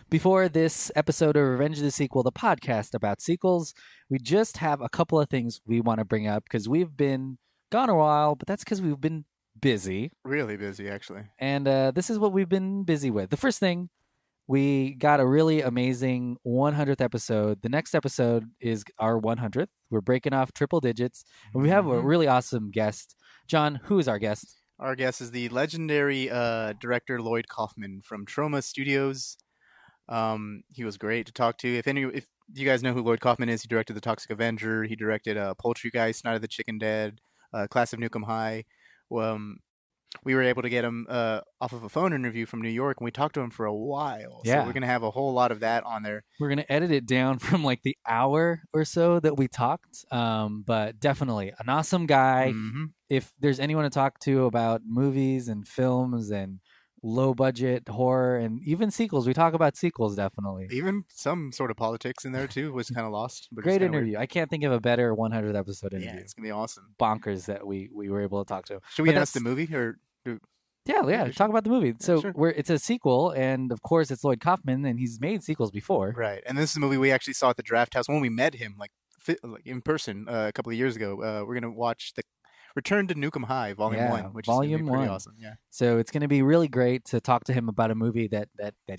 Before this episode of Revenge of the Sequel, the podcast about sequels, we just have a couple of things we want to bring up because we've been gone a while, but that's because we've been busy. Really busy, actually. And this is what we've been busy with. The first thing, we got a really amazing 100th episode. The next episode is our 100th. We're breaking off triple digits. And we have a really awesome guest. John, who is our guest? Our guest is the legendary director Lloyd Kaufman from Troma Studios. He was great to talk to. If you guys know who Lloyd Kaufman is, he directed The Toxic Avenger. He directed Poultrygeist, Night of the Chicken Dead, Class of Nukem High. We were able to get him off of a phone interview from New York, and we talked to him for a while. Yeah. So we're going to have a whole lot of that on there. We're going to edit it down from like the hour or so that we talked. But definitely an awesome guy. Mm-hmm. If there's anyone to talk to about movies and films and low budget horror and even sequels, we talk about sequels definitely. Even some sort of politics in there too was kind of lost. But great interview. Weird. I can't think of a better 100th episode interview. Yeah, it's gonna be awesome. Bonkers that we were able to talk to. Should we announce the movie or? Yeah. Talk about the movie. So sure. It's a sequel, and of course it's Lloyd Kaufman, and he's made sequels before. Right, and this is a movie we actually saw at the Draft House when we met him, like in person a couple of years ago. We're gonna watch the Return to Nukem High, Volume 1, which is going to be pretty awesome. Yeah. So it's going to be really great to talk to him about a movie that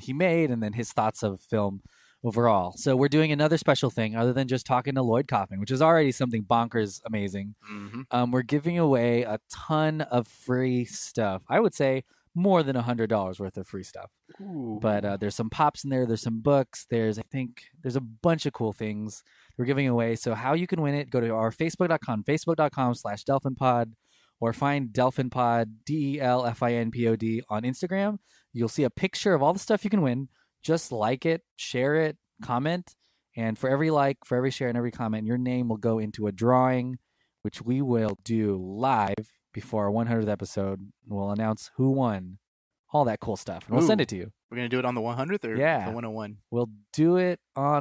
he made and then his thoughts of film overall. So we're doing another special thing other than just talking to Lloyd Kaufman, which is already something bonkers amazing. Mm-hmm. We're giving away a ton of free stuff. I would say more than $100 worth of free stuff. Ooh. But there's some pops in there. There's some books. There's a bunch of cool things we're giving away. So how you can win it, go to our facebook.com/DelphinPod, or find DelphinPod, DelfinPod on Instagram. You'll see a picture of all the stuff you can win. Just like it, share it, comment. And for every like, for every share, and every comment, your name will go into a drawing, which we will do live before our 100th episode. We'll announce who won. All that cool stuff. And we'll send it to you. We're going to do it on the 100th or the 101? We'll do it, I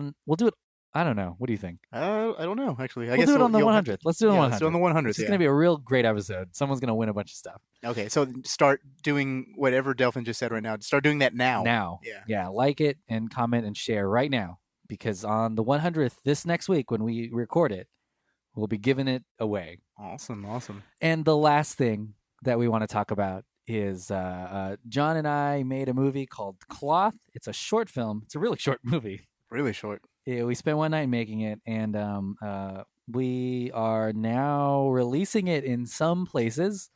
don't know. What do you think? I don't know, actually. We'll do it on the 100th. Let's do it on the 100th. Let's do it on the 100th. It's going to be a real great episode. Someone's going to win a bunch of stuff. Okay, so start doing whatever Delphin just said right now. Start doing that now. Yeah, like it and comment and share right now. Because on the 100th, this next week when we record it, we'll be giving it away. Awesome. And the last thing that we want to talk about is John and I made a movie called Cloth. It's a short film. It's a really short movie. Really short. Yeah, we spent one night making it, and we are now releasing it in some places.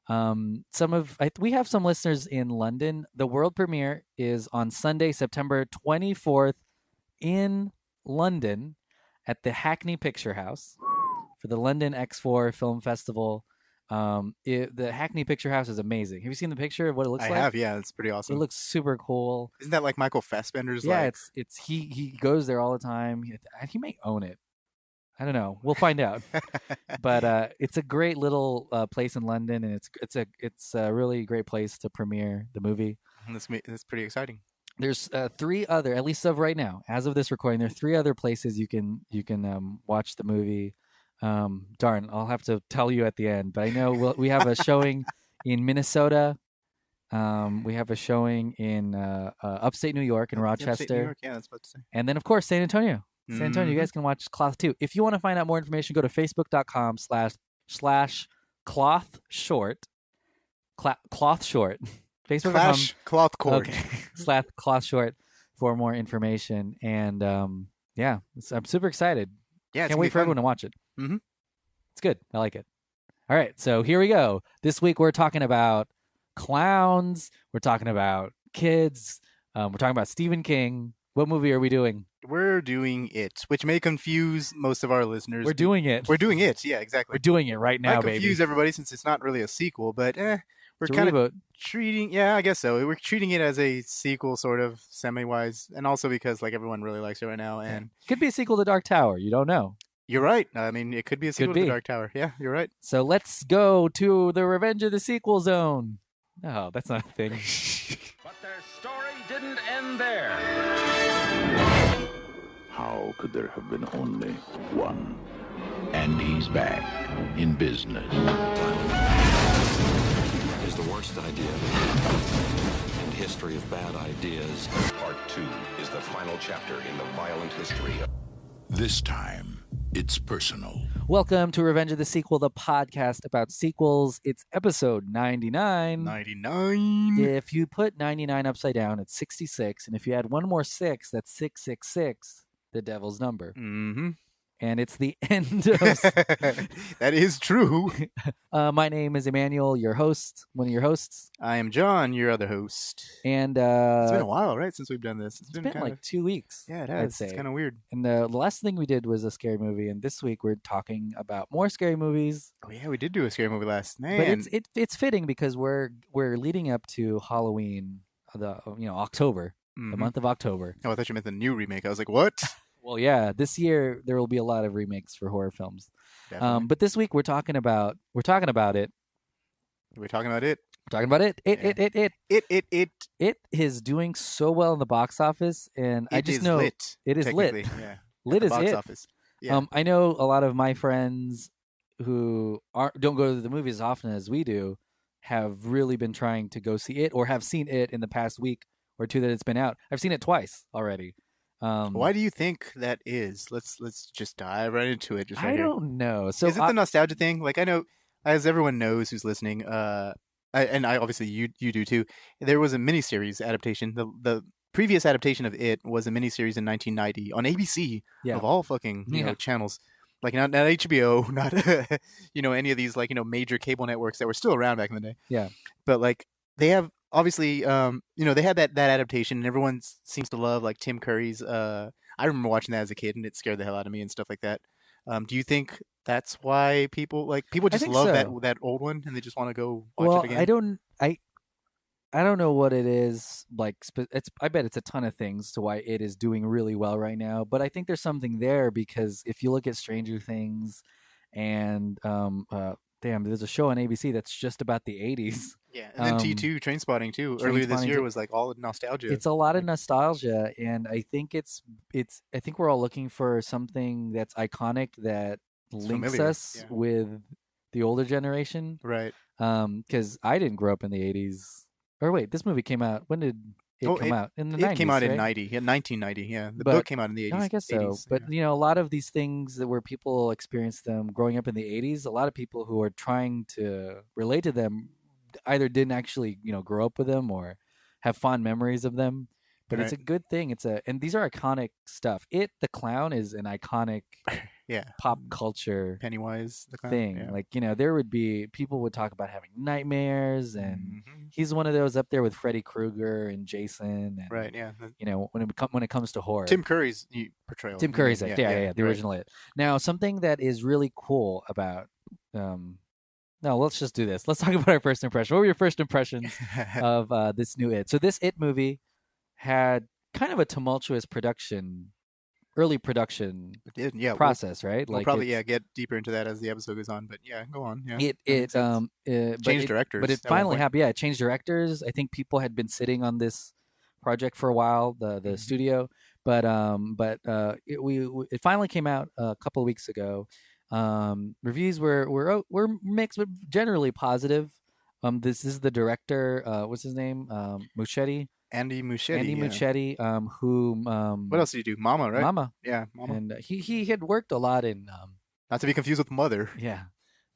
We have some listeners in London. The world premiere is on Sunday, September 24th in London at the Hackney Picture House for the London X4 Film Festival. The Hackney Picture House is amazing. Have you seen the picture of what it looks like? I have, yeah. It's pretty awesome. It looks super cool. Isn't that like Michael Fassbender's? Yeah, it's he goes there all the time. He may own it. I don't know. We'll find out. But it's a great little place in London, and it's a really great place to premiere the movie. That's pretty exciting. There's three other, at least of right now, as of this recording, there are three other places you can watch the movie. Darn, I'll have to tell you at the end, but I know we have a showing in Minnesota. We have a showing in upstate New York in Rochester. Upstate New York, yeah, that's what to say. And then, of course, San Antonio. San Antonio, you guys can watch Cloth too. If you want to find out more information, go to facebook.com/clothshort. Cloth short. Facebook.com cloth cord. Okay. /cloth short for more information. And I'm super excited. Yeah, can't wait for everyone to watch it. Mm-hmm. It's good. I like it. All right, so here we go. This week we're talking about clowns. We're talking about kids. We're talking about Stephen King. What movie are we doing? We're doing It, which may confuse most of our listeners. We're doing it. We're doing It. Yeah, exactly. We're doing it right now, baby. Confuse everybody since it's not really a sequel, but we're kind of treating. Yeah, I guess so. We're treating it as a sequel, sort of semi-wise, and also because like everyone really likes it right now, and it could be a sequel to Dark Tower. You don't know. You're right. I mean, it could be a sequel to the Dark Tower. Yeah, you're right. So let's go to the Revenge of the Sequel zone. No, that's not a thing. But their story didn't end there. How could there have been only one? And he's back in business. Is the worst idea in history of bad ideas. Part 2 is is the final chapter in the violent history of... This time, it's personal. Welcome to Revenge of the Sequel, the podcast about sequels. It's episode 99. 99. If you put 99 upside down, it's 66. And if you add one more 6, that's 666, the devil's number. Mm-hmm. And it's the end of... That is true. My name is Emmanuel, your host, one of your hosts. I am John, your other host. And it's been a while, right, since we've done this. It's been like 2 weeks. Yeah, it has. I'd say. It's kind of weird. And the last thing we did was a scary movie. And this week we're talking about more scary movies. Oh, yeah, we did do a scary movie last night. But it's fitting because we're leading up to Halloween, October, the month of October. Oh, I thought you meant the new remake. I was like, what? Well, yeah, this year there will be a lot of remakes for horror films. But this week we're talking about it. We're talking about it. We're talking about it. It is doing so well in the box office, and I just know lit, it is lit. Yeah. Lit is box it. Office. Yeah. I know a lot of my friends who don't go to the movies as often as we do have really been trying to go see it, or have seen it in the past week or two that it's been out. I've seen it twice already. Why do you think that is? Let's just dive right into it. I don't know. So is it the nostalgia thing? Like, I know, as everyone knows who's listening, and I obviously you do too. There was a miniseries adaptation. The previous adaptation of it was a miniseries in 1990 on ABC of all fucking channels. Like not HBO, not any of these major cable networks that were still around back in the day. Yeah, but like they have. Obviously, they had that adaptation, and everyone seems to love like Tim Curry's. I remember watching that as a kid, and it scared the hell out of me and stuff like that. Do you think that's why people just love that old one, and they just want to go watch it again? I don't know what it is. Like, I bet it's a ton of things to why it is doing really well right now. But I think there's something there because if you look at Stranger Things, and there's a show on ABC that's just about the 80s. Yeah, and then T2, Trainspotting too. Earlier this year was like all nostalgia. It's a lot of nostalgia, and I think I think we're all looking for something that's iconic that links us with the older generation, right? Because I didn't grow up in the 80s. Or wait, this movie came out. When did it come out? In the 90s, it came out right? in 1990. Yeah, the book came out in the 80s. No, I guess so. 80s, but a lot of these things that where people experience them growing up in the 80s, a lot of people who are trying to relate to them either didn't actually grow up with them or have fond memories of them. But it's a good thing. And these are iconic stuff. The clown is an iconic pop culture Pennywise the clown thing. Yeah. Like there would be people would talk about having nightmares, and he's one of those up there with Freddy Krueger and Jason. And, right. Yeah. When it comes to horror, Tim Curry's portrayal. Tim Curry's the original it. Now, something that is really cool about no, let's just do this. Let's talk about our first impression. What were your first impressions of this new It? So this It movie had kind of a tumultuous early production process, right? We'll probably get deeper into that as the episode goes on. But go on. Yeah, it changed directors. But it finally happened. Yeah, it changed directors. I think people had been sitting on this project for a while, the studio. But it finally came out a couple of weeks ago. Reviews were mixed, but generally positive. This is the director. What's his name? Muschietti. Andy Muschietti. Muschietti. Who? What else did he do? Mama, right? Mama. Yeah, Mama. And he had worked a lot in. Not to be confused with Mother. Yeah.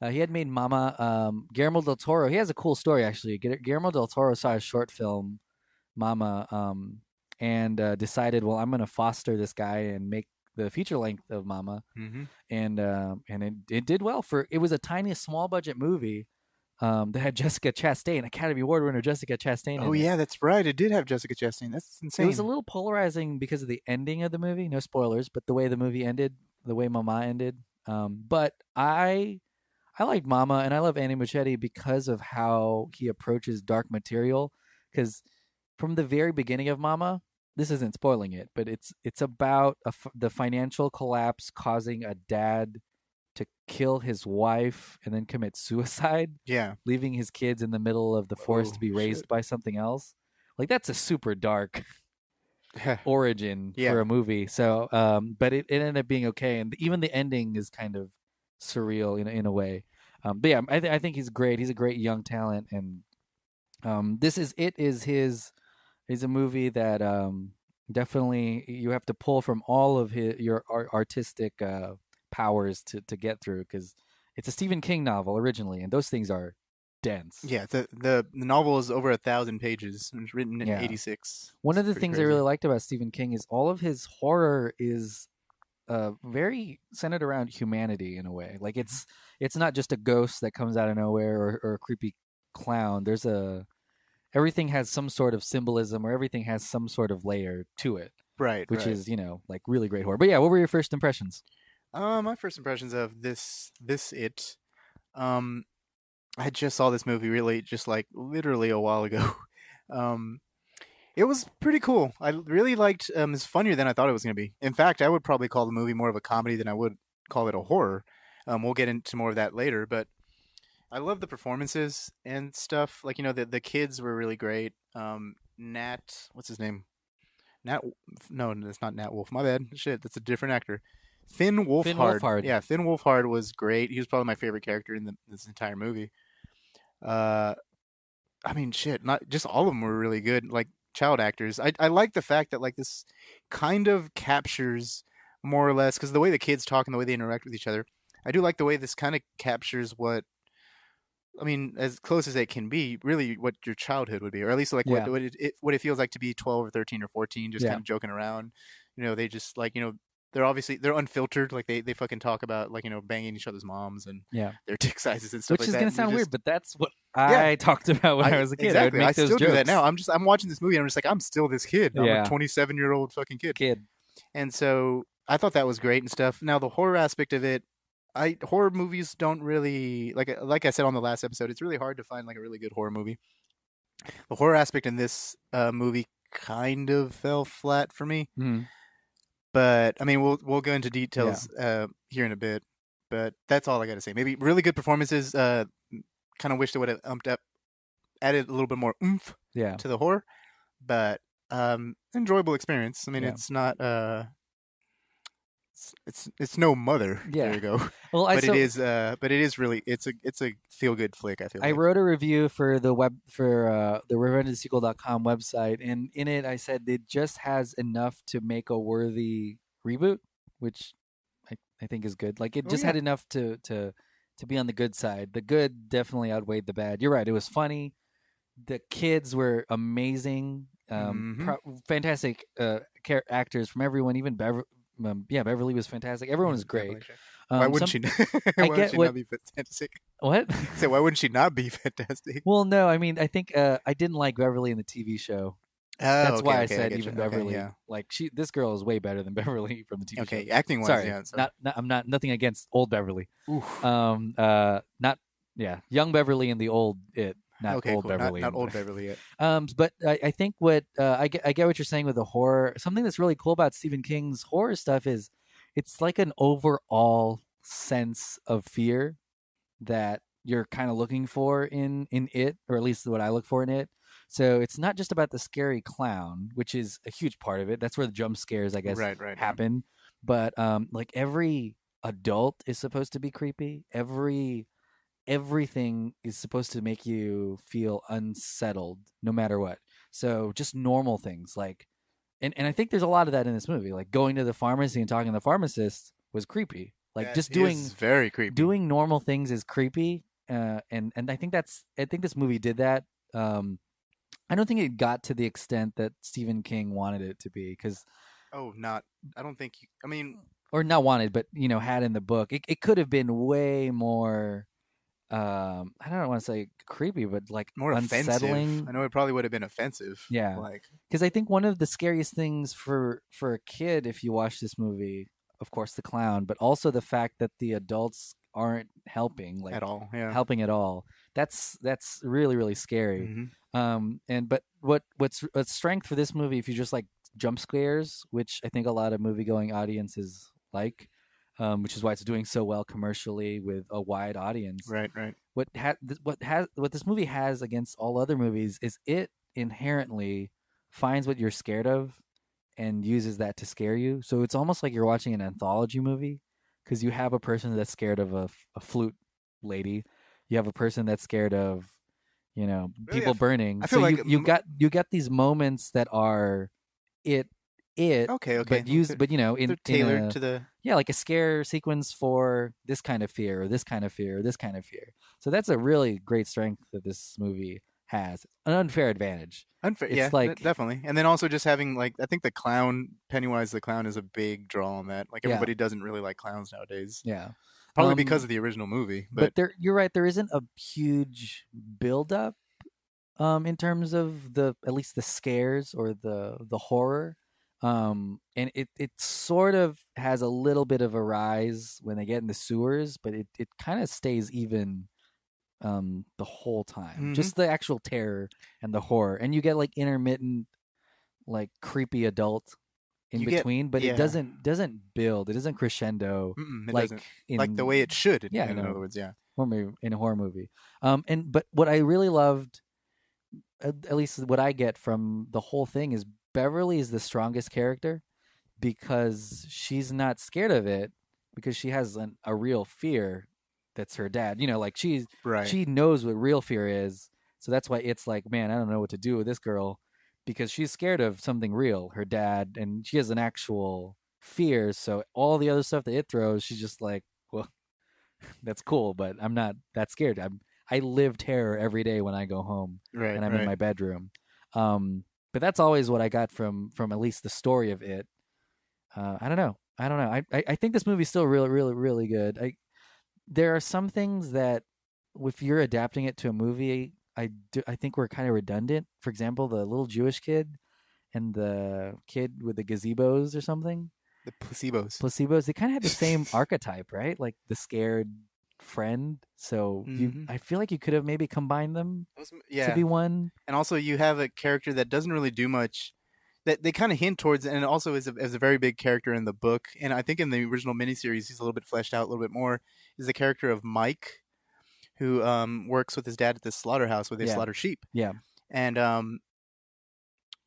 He had made Mama. Guillermo del Toro. He has a cool story actually. Guillermo del Toro saw a short film, Mama, and decided, well, I'm going to foster this guy and make the feature length of Mama, and it did well. It was a tiny, small budget movie that had Jessica Chastain, Academy Award winner Jessica Chastain. Oh yeah, that's right. It did have Jessica Chastain. That's insane. It was a little polarizing because of the ending of the movie. No spoilers, but the way the movie ended, the way Mama ended. But I like Mama, and I love Andy Muschietti because of how he approaches dark material. Because from the very beginning of Mama, this isn't spoiling it, but it's about the financial collapse causing a dad to kill his wife and then commit suicide. Yeah, leaving his kids in the middle of the forest to be raised by something else. Like, that's a super dark origin for a movie. So, but it ended up being okay, and even the ending is kind of surreal in a way. But yeah, I think he's great. He's a great young talent, and this is his. It's a movie that Definitely, you have to pull from all of your artistic powers to get through, because it's a Stephen King novel originally, and those things are dense. Yeah, the novel is over 1,000 pages. It was written in Yeah. '86. One It's of the pretty things I crazy. really liked about Stephen King is all of his horror is very centered around humanity in a way. Like it's not just a ghost that comes out of nowhere, or a creepy clown. Everything has some sort of symbolism, or everything has some sort of layer to it, Right, which right. is, like really great horror. But yeah, what were your first impressions? My first impressions of this it, um, I just saw this movie really just like literally a while ago. Um, it was pretty cool. I really liked. It's funnier than I thought it was going to be. In fact, I would probably call the movie more of a comedy than I would call it a horror. We'll get into more of that later, but I love the performances and stuff. Like the kids were really great. Nat, what's his name? Nat, no, that's not Nat Wolf. My bad. Shit, that's a different actor. Finn Finn Wolfhard. Wolfhard. Yeah, Finn Wolfhard was great. He was probably my favorite character in this entire movie. Uh, I mean, shit, not just all of them were really good. Like child actors. I like the fact that like this kind of captures more or less, because the way the kids talk and the way they interact with each other. I do like the way this kind of captures what, I mean, as close as it can be, really what your childhood would be, or at least like Yeah. what it feels like to be 12 or 13 or 14, just Yeah. kind of joking around. They just like they're unfiltered, like they fucking talk about like banging each other's moms and Yeah. their dick sizes and stuff Which like is that. going and to you're sound just- weird, but that's what Yeah. I talked about when I was a kid. Exactly. I I would make those still do that jokes. now. I'm watching this movie and I'm just like, I'm still this kid. I'm Yeah. a 27-year-old fucking kid. Kid. And so I thought that was great and stuff. Now the horror aspect of it, horror movies don't really like I said on the last episode, it's really hard to find like a really good horror movie. The horror aspect in this movie kind of fell flat for me. Mhm. But I mean, we'll go into details here in a bit. But that's all I got to say. Maybe really good performances. Kind of wish they would have added a little bit more oomph Yeah. to the horror. But enjoyable experience. I mean, Yeah. it's not it's no Mother. Yeah. There you go. Well, But it is really it's a feel good flick. I feel. I like. wrote a review for the revengeofthesequel.com website, and in it I said it just has enough to make a worthy reboot, which I think is good. Like it just had enough to be on the good side. The good definitely outweighed the bad. You're right. It was funny. The kids were amazing. Fantastic actors from everyone. Even Beverly was fantastic. Everyone was great. Why wouldn't she? Why wouldn't she not be fantastic? What? So why wouldn't she not be fantastic? Well, no, I mean, I think I didn't like Beverly in the TV show. That's why I said even Beverly. Yeah. Like this girl is way better than Beverly from the TV show. Okay, acting wise, Sorry, yeah. I'm not nothing against old Beverly. Oof. Young Beverly and the old it. Not okay, old cool. Beverly. Not old Beverly yet. But I think what I get what you're saying with the horror. Something that's really cool about Stephen King's horror stuff is it's like an overall sense of fear that you're kind of looking for in it, or at least what I look for in it. So it's not just about the scary clown, which is a huge part of it. That's where the jump scares, I guess, happen. But like every adult is supposed to be creepy. Everything is supposed to make you feel unsettled no matter what. So just normal things like, and I think there's a lot of that in this movie. Like going to the pharmacy and talking to the pharmacist was creepy. Like That just doing is very creepy. Doing normal things is creepy. And I think this movie did that. I don't think it got to the extent that Stephen King wanted it to be, because I don't think or not wanted, but had in the book. It could have been way more I don't want to say creepy, but like more unsettling. Offensive. I know it probably would have been offensive. Yeah, like because I think one of the scariest things for a kid, if you watch this movie, of course, the clown, but also the fact that the adults aren't helping like at all. Yeah, helping at all. That's really really scary. Mm-hmm. But what's strength for this movie, if you just like jump scares, which I think a lot of movie going audiences like. Which is why it's doing so well commercially with a wide audience. Right. What this movie has against all other movies is it inherently finds what you're scared of and uses that to scare you. So it's almost like you're watching an anthology movie, because you have a person that's scared of a flute lady, you have a person that's scared of people burning. I feel so like you got these moments that are it it, Okay. but used, but They're in tailored a, to the. yeah, like a scare sequence for this kind of fear, or this kind of fear, or this kind of fear. So that's a really great strength that this movie has. An unfair advantage. Unfair, It's yeah, like, definitely. And then also just having like I think the clown Pennywise the clown is a big draw on that. Like yeah, everybody doesn't really like clowns nowadays, yeah. probably because of the original movie. But there, you're right. There isn't a huge buildup, in terms of the, at least the scares or the horror. And it sort of has a little bit of a rise when they get in the sewers, but it kind of stays even the whole time. Just the actual terror and the horror, and you get like intermittent, like creepy adult in between, but it doesn't build. It doesn't crescendo it like doesn't. in, Like the way it should. Yeah, in other words, yeah. In a horror movie. And but what I really loved, at least what I get from the whole thing, is Beverly is the strongest character because she's not scared of it, because she has a real fear that's her dad. Like she knows what real fear is. So that's why it's like, man, I don't know what to do with this girl, because she's scared of something real, her dad, and she has an actual fear. So all the other stuff that it throws, she's just like, well, that's cool, but I'm not that scared. I live terror every day when I go home, and I'm in my bedroom. But that's always what I got from at least the story of it. I don't know. I think this movie's still really, really, really good. There are some things that, if you're adapting it to a movie, I think we're kind of redundant. For example, the little Jewish kid and the kid with the gazebos or something. The placebos. They kind of had the same archetype, right? Like the scared friend. So I feel like you could have maybe combined them to be one. And also, you have a character that doesn't really do much, that they kind of hint towards, and also is a very big character in the book. And I think in the original miniseries, he's a little bit fleshed out a little bit more. Is the character of Mike, who works with his dad at this slaughterhouse where they slaughter sheep. Yeah, and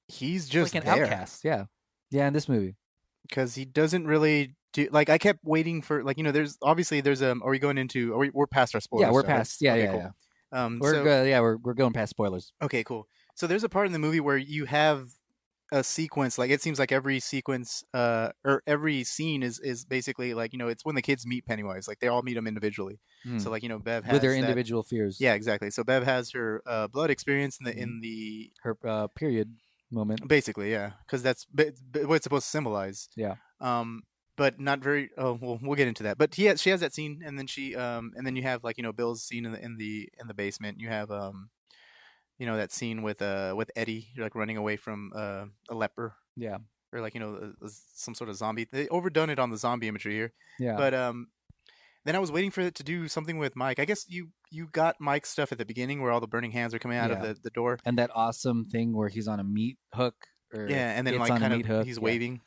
he's just like an outcast. Yeah, in this movie, because he doesn't really do. Like, I kept waiting for, like, there's are we going into? We're past our spoilers. Yeah, we're past. Right? Yeah, okay, cool. We're going past spoilers. Okay, cool. So there's a part in the movie where you have a sequence, like it seems like every sequence or every scene is basically like, it's when the kids meet Pennywise, like they all meet him individually. So like, Bev has with their individual fears. Yeah, exactly. So Bev has her blood experience in her period moment, basically. Yeah, because that's what it's supposed to symbolize. Yeah. But not very. Oh, well, we'll get into that. But she has that scene, and then and then you have, like, Bill's scene in the basement. You have that scene with Eddie, like running away from a leper. Yeah. Or like, some sort of zombie. They overdone it on the zombie imagery here. Yeah. But then I was waiting for it to do something with Mike. I guess you got Mike's stuff at the beginning where all the burning hands are coming out of the door. And that awesome thing where he's on a meat hook. And then, like, kind of hook, he's waving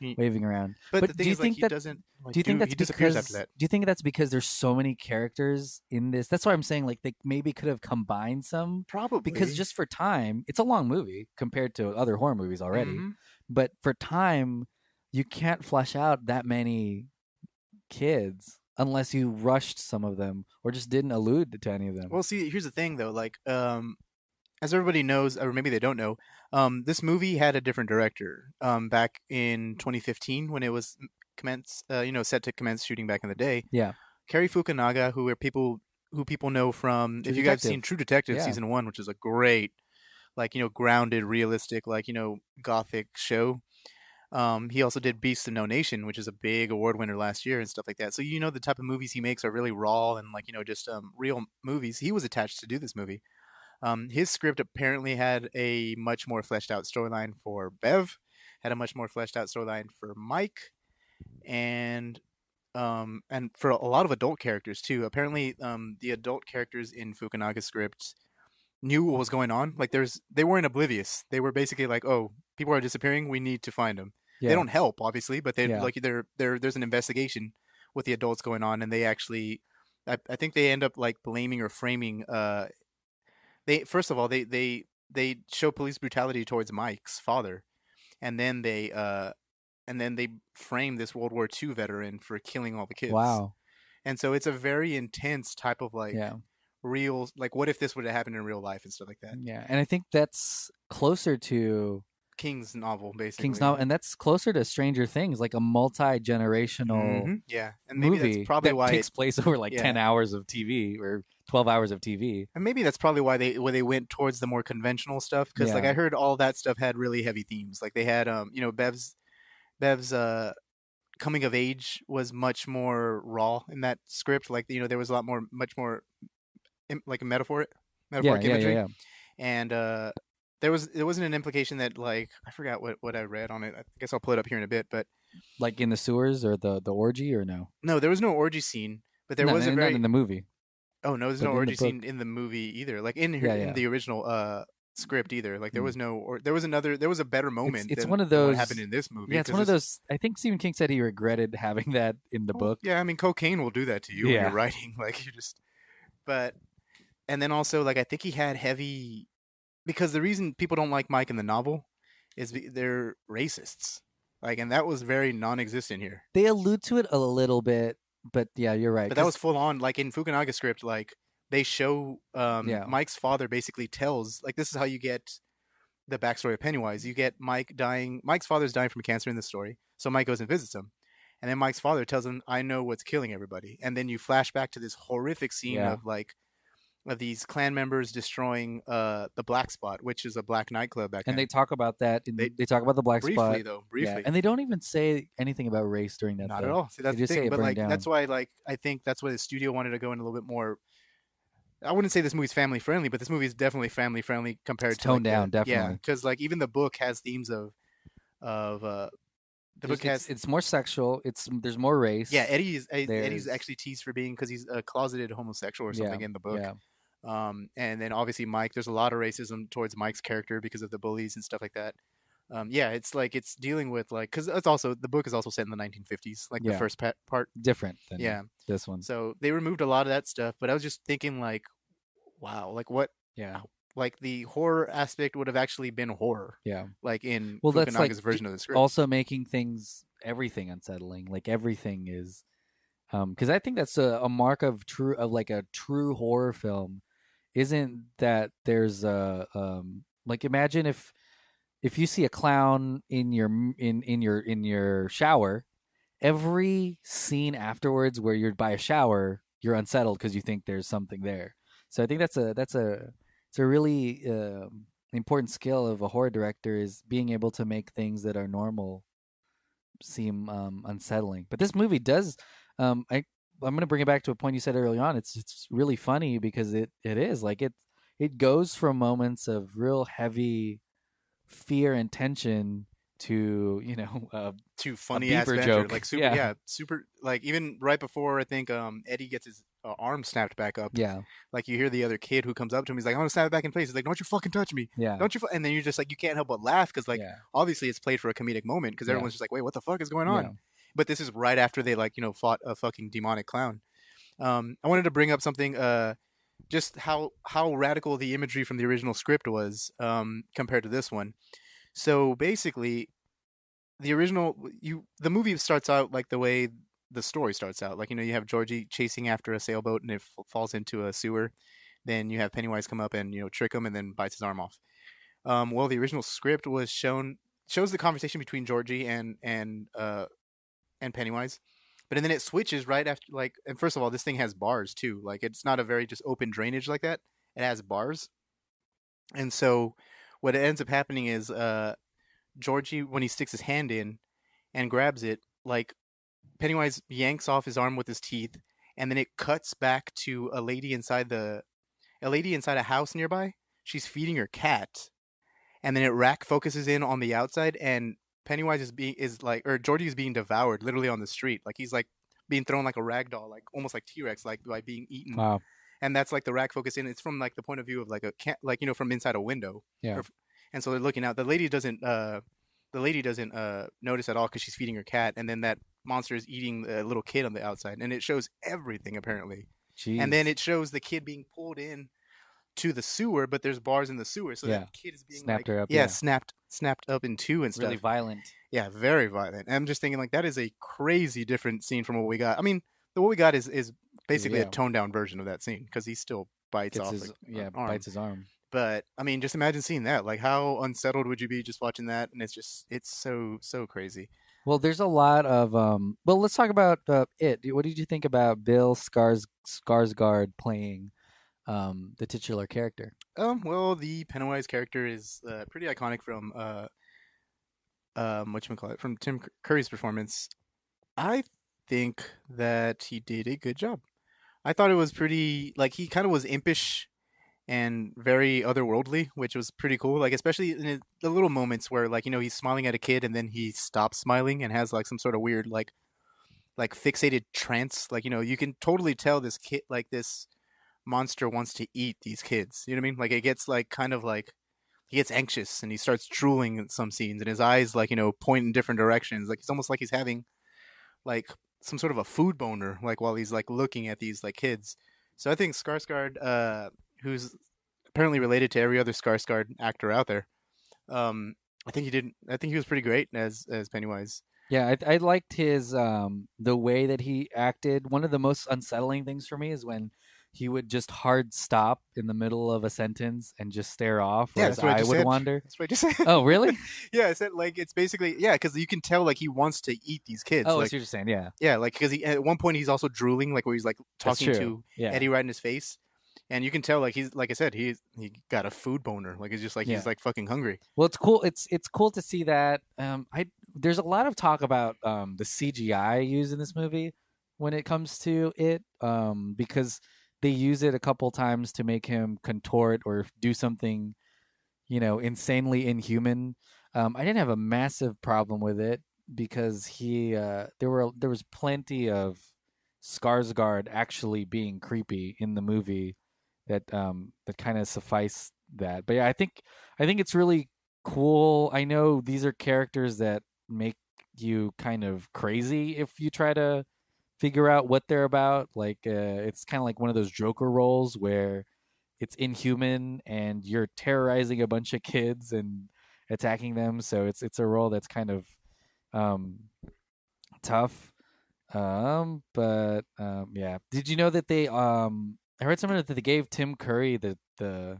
around. But the thing is, like, he doesn't. Like, do you think that's because? After that. Do you think that's because there's so many characters in this? That's why I'm saying, like, they maybe could have combined some. Probably, because just for time, it's a long movie compared to other horror movies already. But for time, you can't flesh out that many kids unless you rushed some of them or just didn't allude to any of them. Well, see, here's the thing, though. Like, as everybody knows, or maybe they don't know, this movie had a different director back in 2015 when it was set to commence shooting back in the day. Yeah, Cary Fukunaga, who people know from, if you guys have seen True Detective season 1, which is a great, like, grounded, realistic, like, gothic show. He also did Beast of No Nation, which is a big award winner last year and stuff like that. So the type of movies he makes are really raw and, like, just real movies. He was attached to do this movie. His script apparently had a much more fleshed out storyline for Bev, had a much more fleshed out storyline for Mike, and for a lot of adult characters too. Apparently, the adult characters in Fukunaga's script knew what was going on. Like, they weren't oblivious. They were basically like, oh, people are disappearing. We need to find them. Yeah. They don't help, obviously, but there's an investigation with the adults going on, and they actually, I think they end up, like, blaming or framing. They show police brutality towards Mike's father, and then they frame this World War II veteran for killing all the kids. Wow! And so it's a very intense type of, like, real, like, what if this would have happened in real life and stuff like that. Yeah, and I think that's closer to King's novel, basically. King's novel, and that's closer to Stranger Things, like a multi-generational yeah, and maybe movie that's probably that why takes place over like 10 hours of TV or 12 hours of TV. And maybe that's probably why they went towards the more conventional stuff, because like I heard all that stuff had really heavy themes. Like they had Bev's coming of age was much more raw in that script. Like there was much more like metaphoric imagery. And there wasn't an implication that, like, I forgot what I read on it. I guess I'll pull it up here in a bit, but like in the sewers or the orgy, or no? No, there was no orgy scene, but there was not in the movie. Oh no, there's no orgy scene in the movie either. Like in the original script either. Like there was no, or there was a better moment. It's one of those what happened in this movie. Yeah, it's one of those. I think Stephen King said he regretted having that in the book. Yeah, I mean, cocaine will do that to you when you're writing. Like and then also, like, I think he had heavy, because the reason people don't like Mike in the novel is they're racists. Like, and that was very non-existent here. They allude to it a little bit, but yeah, you're right. But that was full on. Like in Fukunaga's script, like they show Mike's father basically tells, like, this is how you get the backstory of Pennywise. You get Mike dying. Mike's father's dying from cancer in the story, so Mike goes and visits him, and then Mike's father tells him, "I know what's killing everybody." And then you flash back to this horrific scene of these Klan members destroying the Black Spot, which is a black nightclub back then. And they talk about that. They talk about the Black Spot briefly. Yeah. And they don't even say anything about race during that. Not at all. See, that's the thing. But like, down. that's why, like, I think that's why the studio wanted to go in a little bit more. I wouldn't say this movie's family friendly, but this movie is definitely family friendly compared to toned down. Definitely, yeah. Because like even the book has themes of the book has it's more sexual. There's more race. Yeah, Eddie's actually teased for being, because he's a closeted homosexual or something in the book. Yeah. And then obviously Mike, there's a lot of racism towards Mike's character because of the bullies and stuff like that. It's like it's dealing with, like, because it's also, the book is also set in the 1950s, like the first part. Different than this one. So they removed a lot of that stuff, but I was just thinking, like, wow, like what? Yeah. Like the horror aspect would have actually been horror. Yeah. Like in Fukunaga's version of the script. Also making everything unsettling. Like everything is, because I think that's a mark of a true horror film. Isn't that there's like, imagine if you see a clown in your shower, every scene afterwards where you're by a shower, you're unsettled because you think there's something there. So I think it's a really important skill of a horror director, is being able to make things that are normal seem unsettling. But this movie does. I'm going to bring it back to a point you said early on. It's really funny because it is like it goes from moments of real heavy fear and tension to to funny ass joke, like super super, like even right before I think Eddie gets his arm snapped back up. Yeah, like you hear the other kid who comes up to him. He's like, "I want to snap it back in place." He's like, "Don't you fucking touch me!" Yeah, don't you? And then you're just like, you can't help but laugh because obviously it's played for a comedic moment, because everyone's just like, "Wait, what the fuck is going on?" Yeah. But this is right after they fought a fucking demonic clown. I wanted to bring up something, just how radical the imagery from the original script was compared to this one. So basically, the movie starts out like the way the story starts out. Like, you have Georgie chasing after a sailboat and it falls into a sewer. Then you have Pennywise come up and trick him and then bites his arm off. Well, the original script shows the conversation between Georgie and Pennywise, but then it switches right after, like, and first of all, this thing has bars too. Like, it's not a very just open drainage like that. It has bars. And so what ends up happening is Georgie, when he sticks his hand in and grabs it, like, Pennywise yanks off his arm with his teeth, and then it cuts back to a lady inside a house nearby. She's feeding her cat, and then it rack focuses in on the outside, and Pennywise Georgie is being devoured literally on the street. Like, he's like being thrown like a rag doll, like almost like T-Rex, like by being eaten. Wow. And that's like the rack focus in. It's from like the point of view of like a cat, like, from inside a window. Yeah. And so they're looking out. The lady doesn't notice at all because she's feeding her cat, and then that monster is eating a little kid on the outside, and it shows everything apparently. Jeez. And then it shows the kid being pulled in to the sewer, but there's bars in the sewer, so that kid is being snapped up in two and stuff. Really violent. Yeah, very violent. And I'm just thinking, like, that is a crazy different scene from what we got. I mean, what we got is basically a toned down version of that scene, because he still bites off bites his arm. But I mean, just imagine seeing that. Like, how unsettled would you be just watching that? And it's so crazy. Well, there's a lot of well, let's talk about it. What did you think about Bill Skarsgård playing the titular character? Well, the Pennywise character is pretty iconic from whatchamacallit, from Tim Curry's performance. I think that he did a good job. I thought it was pretty, like, he kind of was impish and very otherworldly, which was pretty cool. Like, especially in the little moments where, like, he's smiling at a kid and then he stops smiling and has like some sort of weird like fixated trance. Like, you can totally tell this kid, like, this monster wants to eat these kids. You know what I mean? Like, it gets like kind of like he gets anxious and he starts drooling in some scenes and his eyes, like, point in different directions. Like, it's almost like he's having like some sort of a food boner, like, while he's like looking at these like kids. So I think Skarsgård, who's apparently related to every other Skarsgård actor out there, I think he was pretty great as Pennywise. Yeah, I liked his the way that he acted. One of the most unsettling things for me is when he would just hard stop in the middle of a sentence and just stare off, or Yeah, his that's what I eye just would said. wander. That's what I just said. Oh, really? Yeah, I said, like, it's basically, yeah, because you can tell, like, he wants to eat these kids. Oh, I Like, see what you're saying. Yeah, yeah, like, because at one point he's also drooling, like, where he's like that's talking true. to Yeah. Eddie right in his face, and you can tell, like, he's, like I said, he got a food boner. Like, it's just like Yeah. he's like fucking hungry. Well, it's cool. It's cool to see that. There's a lot of talk about the CGI used in this movie when it comes to it, because they use it a couple times to make him contort or do something, insanely inhuman. I didn't have a massive problem with it because there was plenty of Skarsgård actually being creepy in the movie that kind of suffice that. But yeah, I think it's really cool. I know these are characters that make you kind of crazy if you try to figure out what they're about. Like it's kind of like one of those Joker roles where it's inhuman and you're terrorizing a bunch of kids and attacking them. So it's a role that's kind of tough. Yeah. Did you know that they I heard somewhere that they gave Tim Curry the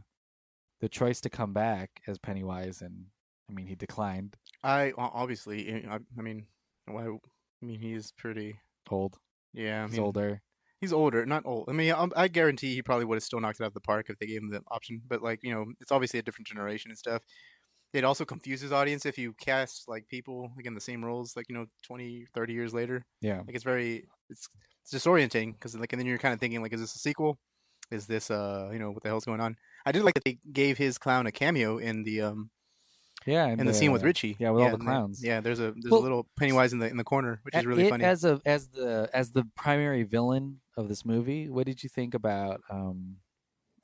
choice to come back as Pennywise, and I mean he declined. Obviously, I mean, why? I mean, he's pretty Old. Yeah, I He's mean, older. He's older, not old. I mean, I guarantee he probably would have still knocked it out of the park if they gave him the option. But, like, it's obviously a different generation and stuff. It also confuses audience if you cast, like, people, like, in the same roles, like, 20, 30 years later. Yeah. Like, it's disorienting because, like, and then you're kind of thinking, like, is this a sequel? Is this what the hell's going on? I did like that they gave his clown a cameo in the in the scene with Richie. Yeah, with all the clowns. There's a little Pennywise in the corner, which is really funny. As the primary villain of this movie, what did you think about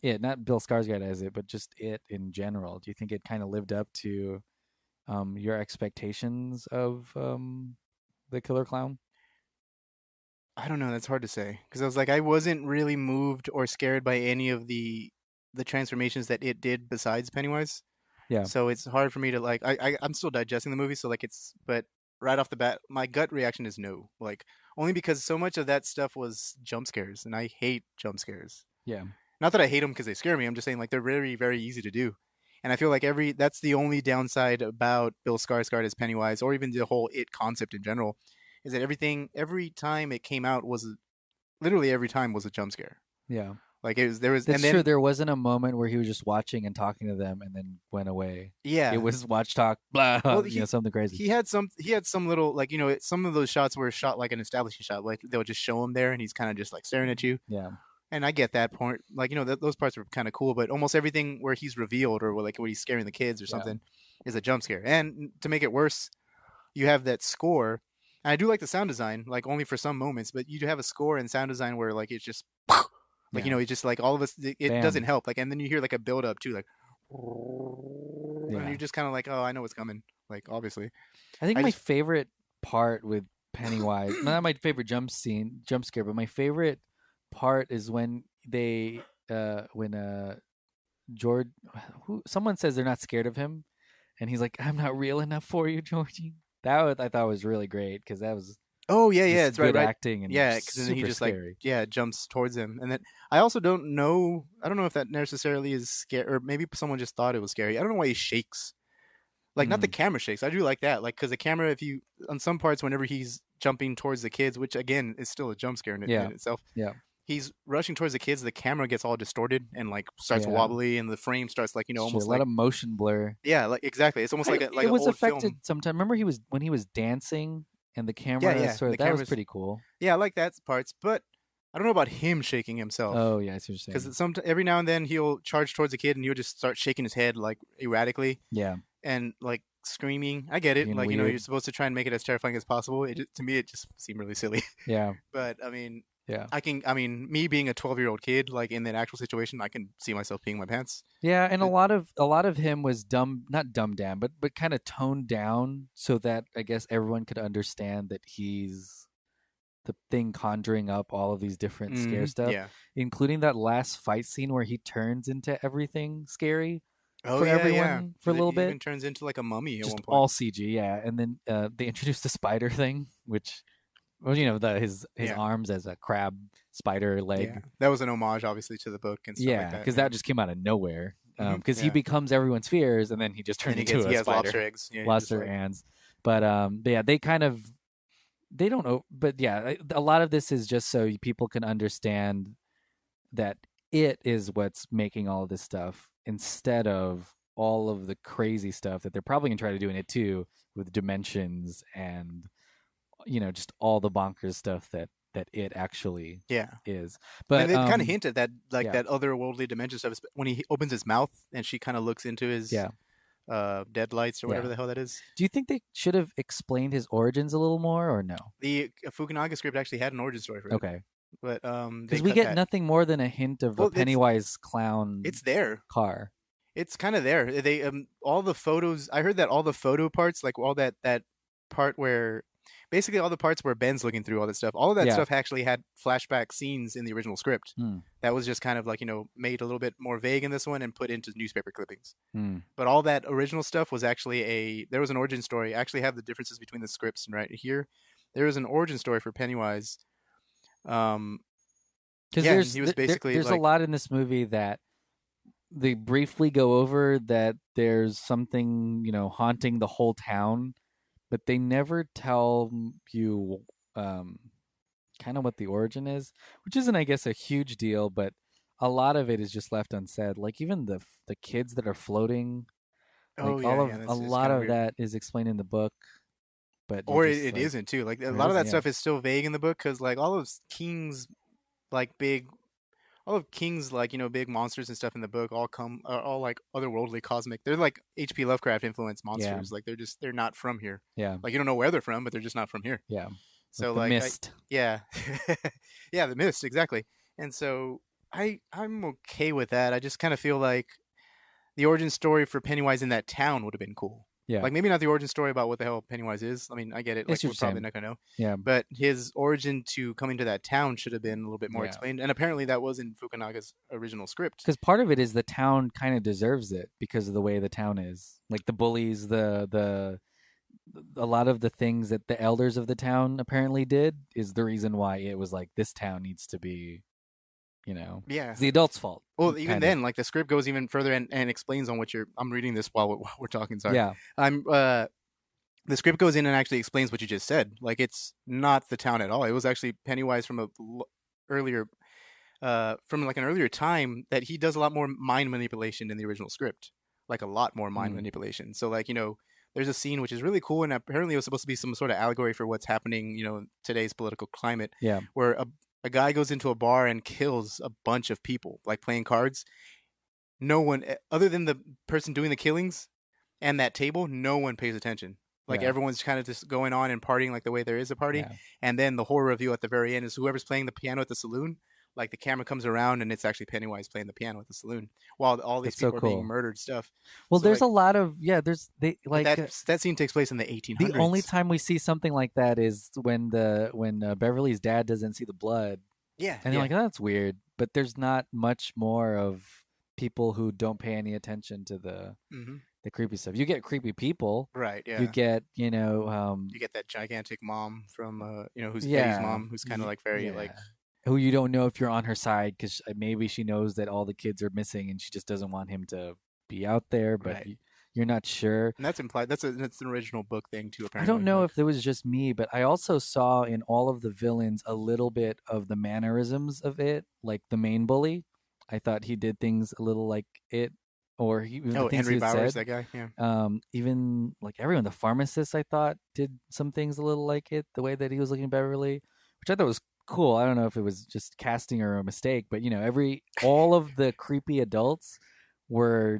it? Not Bill Skarsgård as it, but just it in general. Do you think it kind of lived up to your expectations of the killer clown? I don't know. That's hard to say because I was like, I wasn't really moved or scared by any of the transformations that it did besides Pennywise. Yeah. So it's hard for me to like. I'm still digesting the movie, so like but right off the bat, my gut reaction is no. Like only because so much of that stuff was jump scares, and I hate jump scares. Yeah. Not that I hate them because they scare me. I'm just saying like they're very very easy to do, and I feel like that's the only downside about Bill Skarsgård as Pennywise, or even the whole It concept in general, is that every time it came out was literally every time was a jump scare. Yeah. Like there was. That's and then, true. There wasn't a moment where he was just watching and talking to them and then went away. Yeah. It was watch, talk, blah, well, something crazy. He had some little like some of those shots were shot like an establishing shot. Like they'll just show him there and he's kind of just like staring at you. Yeah. And I get that point. Like those parts were kind of cool, but almost everything where he's revealed or like where he's scaring the kids or something is a jump scare. And to make it worse, you have that score. And I do like the sound design, like only for some moments, but you do have a score and sound design where like it's just like it's just like all of us. It doesn't help. Like and then you hear like a build up too, like and you're just kind of like, oh, I know what's coming. Like obviously, I think my favorite part with Pennywise, not my favorite jump scare, but my favorite part is when they George, someone says they're not scared of him, and he's like, I'm not real enough for you, Georgie. That I thought was really great because that was Oh yeah, Just it's right, good right. acting and Yeah, because then he super just scary. jumps towards him, and then I also don't know. I don't know if that necessarily is scary, or maybe someone just thought it was scary. I don't know why he shakes. Like not the camera shakes. I do like that. Like because the camera, if you on some parts, whenever he's jumping towards the kids, which again is still a jump scare in Yeah. itself. Yeah. He's rushing towards the kids. The camera gets all distorted and like starts Yeah. wobbly, and the frame starts like Shit, almost a lot like of motion blur. yeah, like exactly. It's almost like It an was old affected film. sometime. Remember when he was dancing and the camera Yeah, sort of the that was camera's pretty cool. yeah, I like that parts, but I don't know about him shaking himself. Oh yeah, I see what you're saying. Because every now and then he'll charge towards a kid and he'll just start shaking his head like erratically. Yeah. And like screaming. I get it. Being like weird. you're supposed to try and make it as terrifying as possible. To me, it just seemed really silly. Yeah. But I mean, yeah. Me being a 12-year-old kid, like in that actual situation, I can see myself peeing my pants. Yeah, and a lot of him was not dumbed down, but kind of toned down so that I guess everyone could understand that he's the thing conjuring up all of these different scare stuff, yeah. including that last fight scene where he turns into everything scary for yeah, everyone for a little he bit. Even turns into like a mummy at Just one point. all CG, yeah. And then they introduced the spider thing, which, well, you know, his arms as a crab spider leg. Yeah, that was an homage, obviously, to the book and stuff like that. Because that just came out of nowhere. Because he Yeah. becomes everyone's fears, and then he just turns into a he has spider. lobster eggs. Yeah, Lobster hands. But yeah, they kind of they don't know. But yeah, a lot of this is just so people can understand that it is what's making all of this stuff instead of all of the crazy stuff that they're probably gonna try to do in it too, with dimensions and you know just all the bonkers stuff that it actually is. But and they kind of hinted that like yeah. that otherworldly dimension stuff when he opens his mouth and she kind of looks into his deadlights or whatever the hell that is. Do you think they should have explained his origins a little more or no? The Fukunaga script actually had an origin story for it. Okay. But because we get nothing more than a hint of a Pennywise clown. It's there. Car. It's kind of there. They all the photos. I heard that all the photo parts, like all that part where, basically all the parts where Ben's looking through all that stuff. All of that stuff actually had flashback scenes in the original script. That was just kind of like made a little bit more vague in this one and put into newspaper clippings. But all that original stuff was actually there was an origin story. I actually have the differences between the scripts, and right here, there was an origin story for Pennywise. Because he was basically there's a lot in this movie that they briefly go over that there's something haunting the whole town, but they never tell you kind of what the origin is, which isn't, I guess, a huge deal, but a lot of it is just left unsaid. Like even the kids that are floating, a lot of that is explained in the book. But it isn't too. Like a lot of that stuff is still vague in the book because like all of King's big monsters and stuff in the book are all like otherworldly, cosmic. They're like H.P. Lovecraft influenced monsters. Like they're not from here. Yeah. Like you don't know where they're from, but they're just not from here. Yeah. So like the mist. yeah, the mist, exactly. And so I'm okay with that. I just kind of feel like the origin story for Pennywise in that town would have been cool. Yeah. Like maybe not the origin story about what the hell Pennywise is. I mean, I get it. Like we're probably not gonna know. Yeah. But his origin to coming to that town should have been a little bit more explained. And apparently that was in Fukunaga's original script. Because part of it is the town kind of deserves it because of the way the town is. Like the bullies, a lot of the things that the elders of the town apparently did is the reason why it was like this town needs to be, it's the adults' fault. Well, even then, like the script goes even further and explains on what I'm reading this while we're talking. Sorry. Yeah. The script goes in and actually explains what you just said. Like it's not the town at all. It was actually Pennywise from an earlier time that he does a lot more mind manipulation in the original script. Like a lot more mind manipulation. So like, there's a scene which is really cool, and apparently it was supposed to be some sort of allegory for what's happening, in today's political climate. Yeah. Where a guy goes into a bar and kills a bunch of people, like playing cards. No one, other than the person doing the killings and that table, no one pays attention. Like everyone's kind of just going on and partying like the way there is a party. Yeah. And then the horror review at the very end is whoever's playing the piano at the saloon. Like the camera comes around and it's actually Pennywise playing the piano at the saloon while all these people are being murdered stuff. Well, so there's a lot of that scene takes place in the 1800s. The only time we see something like that is when Beverly's dad doesn't see the blood. Yeah, and you're like, oh, that's weird. But there's not much more of people who don't pay any attention to the the creepy stuff. You get creepy people. Right. Yeah. You get, you get that gigantic mom from who's yeah, Eddie's mom, who's kind of like very like who you don't know if you're on her side because maybe she knows that all the kids are missing and she just doesn't want him to be out there, but Right. you're not sure. And that's implied. That's an original book thing too. I Apparently, don't know like, if it was just me, but I also saw in all of the villains a little bit of the mannerisms of it, like the main bully. I thought he did things a little like it, or the things Henry he Bowers, said. that guy. Yeah. Even like everyone, the pharmacist, I thought did some things a little like it. The way that he was looking at Beverly, which I thought was cool. I don't know if it was just casting or a mistake, but all of the creepy adults were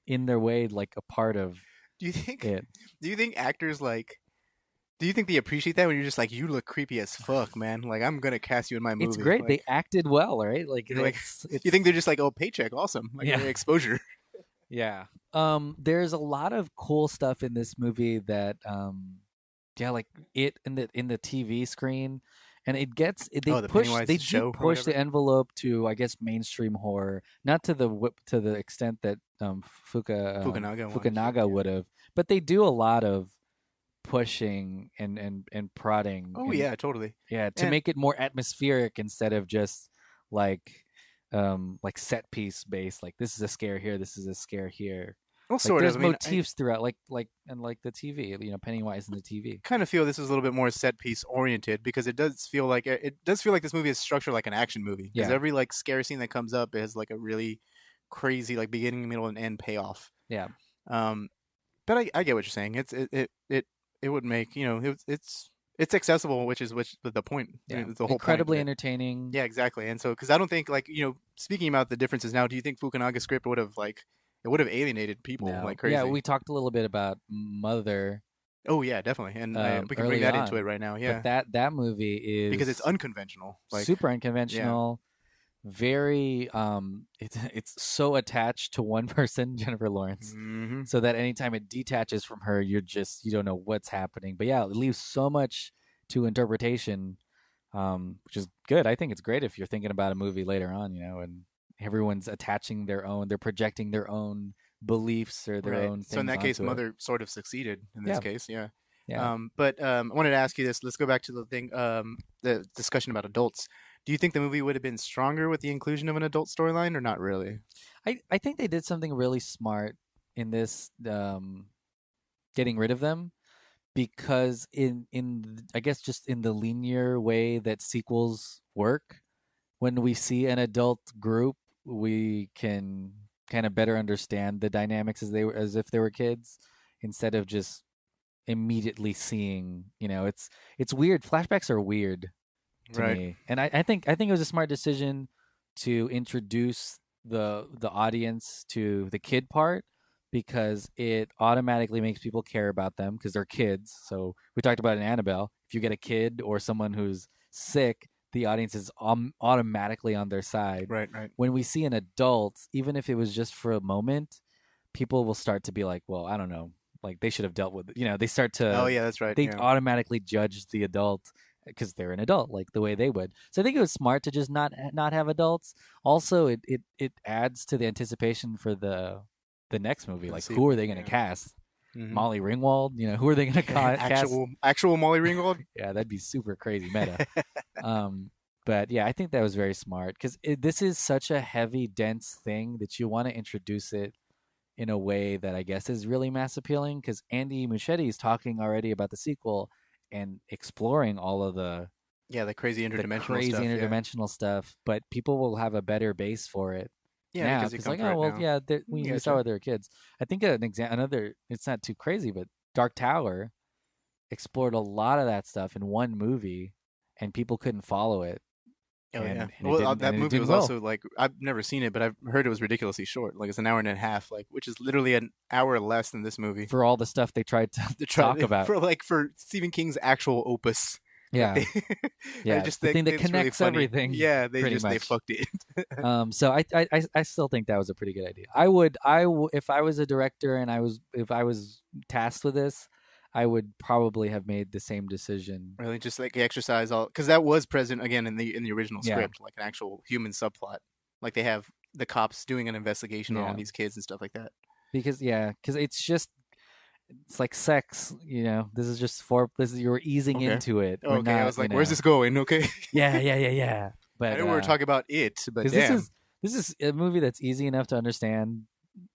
in their way like a part of Do you think? it. Do you think actors like? Do you think they appreciate that when you're just like, you look creepy as fuck, man? Like, I'm gonna cast you in my movie. It's great. Like, They acted well, right? Like, you think they're just like, oh, paycheck, awesome, like exposure. Yeah. There's a lot of cool stuff in this movie that like it in the TV screen, and it gets they the push Pennywise they show do or push the whatever? envelope to, I guess, mainstream horror, not to the extent that Fukunaga would have, but they do a lot of pushing and prodding. Oh yeah, totally. Yeah, to make it more atmospheric instead of just like set piece based. Like, this is a scare here, this is a scare here. Well, Like, sort there's of. I mean, motifs throughout, like the TV. Pennywise in the TV. kind of feel this is a little bit more set piece oriented because it does feel like this movie is structured like an action movie because Yeah. every like scare scene that comes up has like a really crazy like beginning, middle, and end payoff. Yeah, But I get what you're saying. It would make it's accessible, which is the point. yeah. The whole Incredibly point of it. entertaining. Yeah, exactly. And so, because I don't think speaking about the differences now, do you think Fukunaga's script would have alienated people No. like crazy? Yeah, we talked a little bit about Mother. Oh yeah, definitely, and we can early bring that into on. it right now. Yeah, But that movie is because it's unconventional. Like, super unconventional. Very it's so attached to one person, Jennifer Lawrence, mhm. so that anytime it detaches from her, you don't know what's happening. But yeah, it leaves so much to interpretation, which is good. I think it's great if you're thinking about a movie later on, and everyone's attaching they're projecting their own beliefs or their Right. own things. So in that case, onto it. Mother sort of succeeded in this Yeah. case. Yeah. Yeah. But I wanted to ask you this. Let's go back to the thing, the discussion about adults. Do you think the movie would have been stronger with the inclusion of an adult storyline, or not really? I think they did something really smart in this, getting rid of them, because I guess just in the linear way that sequels work, when we see an adult group, we can kind of better understand the dynamics as if they were kids, instead of just immediately seeing. It's weird. Flashbacks are weird to Right. me, and I think it was a smart decision to introduce the audience to the kid part, because it automatically makes people care about them because they're kids. So we talked about in Annabelle, if you get a kid or someone who's sick, the audience is automatically on their side. Right. Right. When we see an adult, even if it was just for a moment, people will start to be like, well, I don't know, like they should have dealt with it. They start to Oh yeah, that's right. they yeah. automatically judge the adult because they're an adult, like the way they would. So I think it was smart to just not have adults. Also, it adds to the anticipation for the next movie. The Like, who sequel, are they going to yeah. cast? Mhm. Molly Ringwald? Who are they going to cast? Actual Molly Ringwald. Yeah, that'd be super crazy meta. But yeah, I think that was very smart, because this is such a heavy, dense thing that you want to introduce it in a way that I guess is really mass appealing, because Andy Muschietti is talking already about the sequel and exploring all of the crazy interdimensional stuff. stuff, but people will have a better base for it. Yeah, now, because it it's comes like, right oh well, now. yeah, we Gotcha. saw they were kids. I think another, it's not too crazy, but Dark Tower explored a lot of that stuff in one movie, and people couldn't follow it. Oh And- yeah. and it Well, didn't- that and it movie did was well. also like, I've never seen it, but I've heard it was ridiculously short. Like, it's an hour and a half, like, which is literally an hour less than this movie. For all the stuff they tried to talk about. for Stephen King's actual opus. Yeah, yeah, I just the think thing that it's really connects funny. everything. Yeah, they pretty they much. fucked it. So I still think that was a pretty good idea. If I was a director and if I was tasked with this, I would probably have made the same decision. Really, just like exercise all, because that was present again in the original Yeah. script, like an actual human subplot. Like, they have the cops doing an investigation on Yeah. all these kids and stuff like that. because it's like sex, this is just you're easing Okay. into it. Oh, okay, I was like, where's this going? Okay. Yeah. But I know we were talking about it, but damn. this is a movie that's easy enough to understand.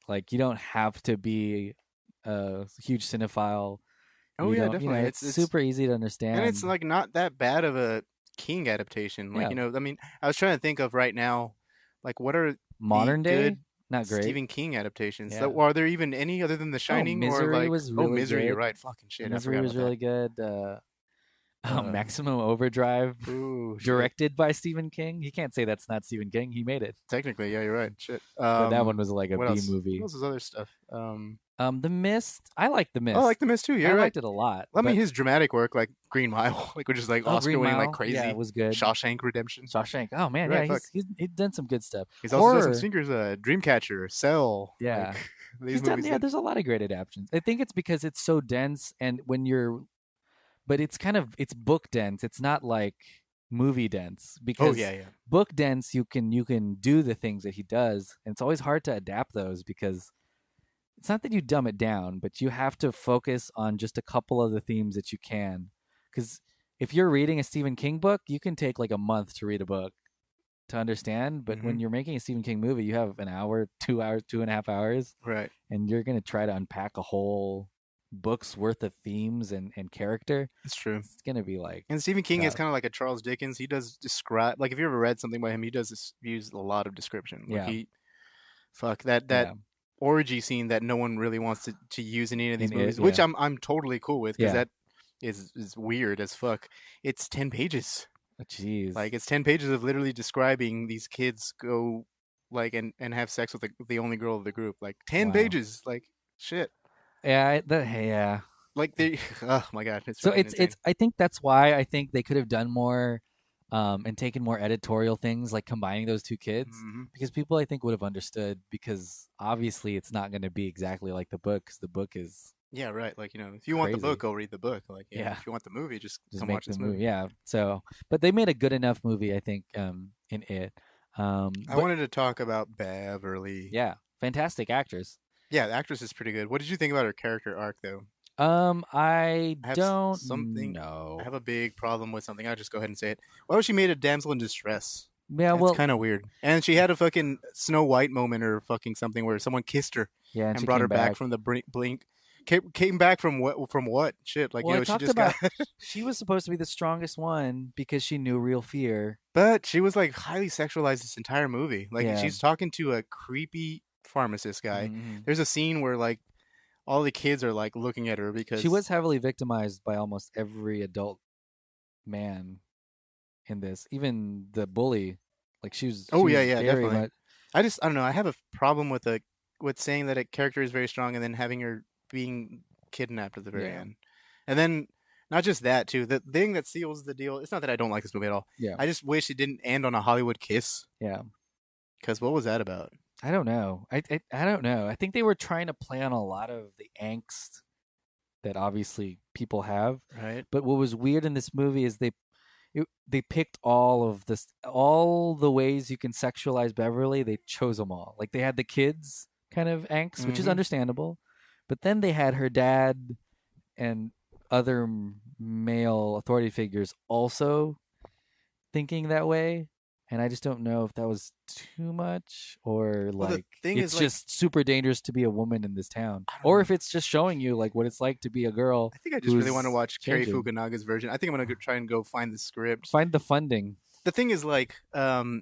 Like, you don't have to be a huge cinephile. Oh, yeah, definitely. It's super easy to understand. And it's like not that bad of a King adaptation. Like, I mean, I was trying to think of right now, like, what are modern day good not great Stephen King adaptations? Yeah. Are there even any other than The Shining? Misery or like, was really Misery, good. you're right. Fucking shit. Misery was really good. Maximum Overdrive, Ooh, directed by Stephen King. You can't say that's not Stephen King. He made it. Technically, yeah, you're right. Shit. But that one was like a what B else? movie. What else is other stuff? The Mist. I like The Mist. Oh, I like The Mist too. You're I right. liked it a lot. I mean, his dramatic work, like Green Mile, like which is like Oscar winning like crazy. Yeah, it was good. Shawshank Redemption. Oh man, Right, yeah, he's done some good stuff. He's also done some stinkers. Dreamcatcher, Cell. Yeah. Like, these movies. There's a lot of great adaptations. I think it's because it's so dense, and but it's it's book dense. It's not like movie dense, because book dense you can do the things that he does, and it's always hard to adapt those, because it's not that you dumb it down, but you have to focus on just a couple of the themes that you can. Because if you're reading a Stephen King book, you can take like a month to read a book to understand. But when you're making a Stephen King movie, you have an hour, 2 hours, 2.5 hours. Right. And you're going to try to unpack a whole book's worth of themes and character. It's true. It's going to be like... And Stephen King is kind of like a Charles Dickens. He does describe... Like, if you ever read something by him, he does use a lot of description. Like that orgy scene that no one really wants to use in any of these movies, which I'm totally cool with, because that is weird as fuck. It's 10 pages. Jeez. Like, it's 10 pages of literally describing these kids go like and have sex with the only girl of the group. Like 10 pages. Like, shit. Yeah. Like they oh my god. It's I think that's why I think they could have done more and taken more editorial things, like combining those two kids, because people I think would have understood, because obviously it's not going to be exactly like the book, because the book is right. Like, if you want the book, go read the book. Like, if you want the movie, just come watch this movie. Yeah. So, but they made a good enough movie, I think, in it. I wanted to talk about Beverly. Yeah, fantastic actress. Yeah, the actress is pretty good. What did you think about her character arc, though? I don't know. I have a big problem with something. I'll just go ahead and say it. Why was she made a damsel in distress? Yeah, well, kind of weird. And she had a fucking Snow White moment or fucking something where someone kissed her. Yeah, and brought her back from the blink. Came back from what? From what? Shit. Like, she just got. She was supposed to be the strongest one because she knew real fear. But she was like highly sexualized this entire movie. Like, she's talking to a creepy pharmacist guy. There's a scene where like all the kids are like looking at her because she was heavily victimized by almost every adult man in this, even the bully. Like, she was definitely. Much... I don't know. I have a problem with saying that a character is very strong and then having her being kidnapped at the very end. And then not just that too. The thing that seals the deal. It's not that I don't like this movie at all. Yeah. I just wish it didn't end on a Hollywood kiss. Yeah. Because what was that about? I don't know. I don't know. I think they were trying to play on a lot of the angst that obviously people have. Right. But what was weird in this movie is they picked all the ways you can sexualize Beverly. They chose them all. Like, they had the kids kind of angst, which is understandable. But then they had her dad and other male authority figures also thining that way. And I just don't know if that was too much, or like it's just super dangerous to be a woman in this town, or if it's just showing you like what it's like to be a girl. I think I just really want to watch Cary Fukunaga's version. I think I'm gonna try and go find the script, find the funding. The thing is, like,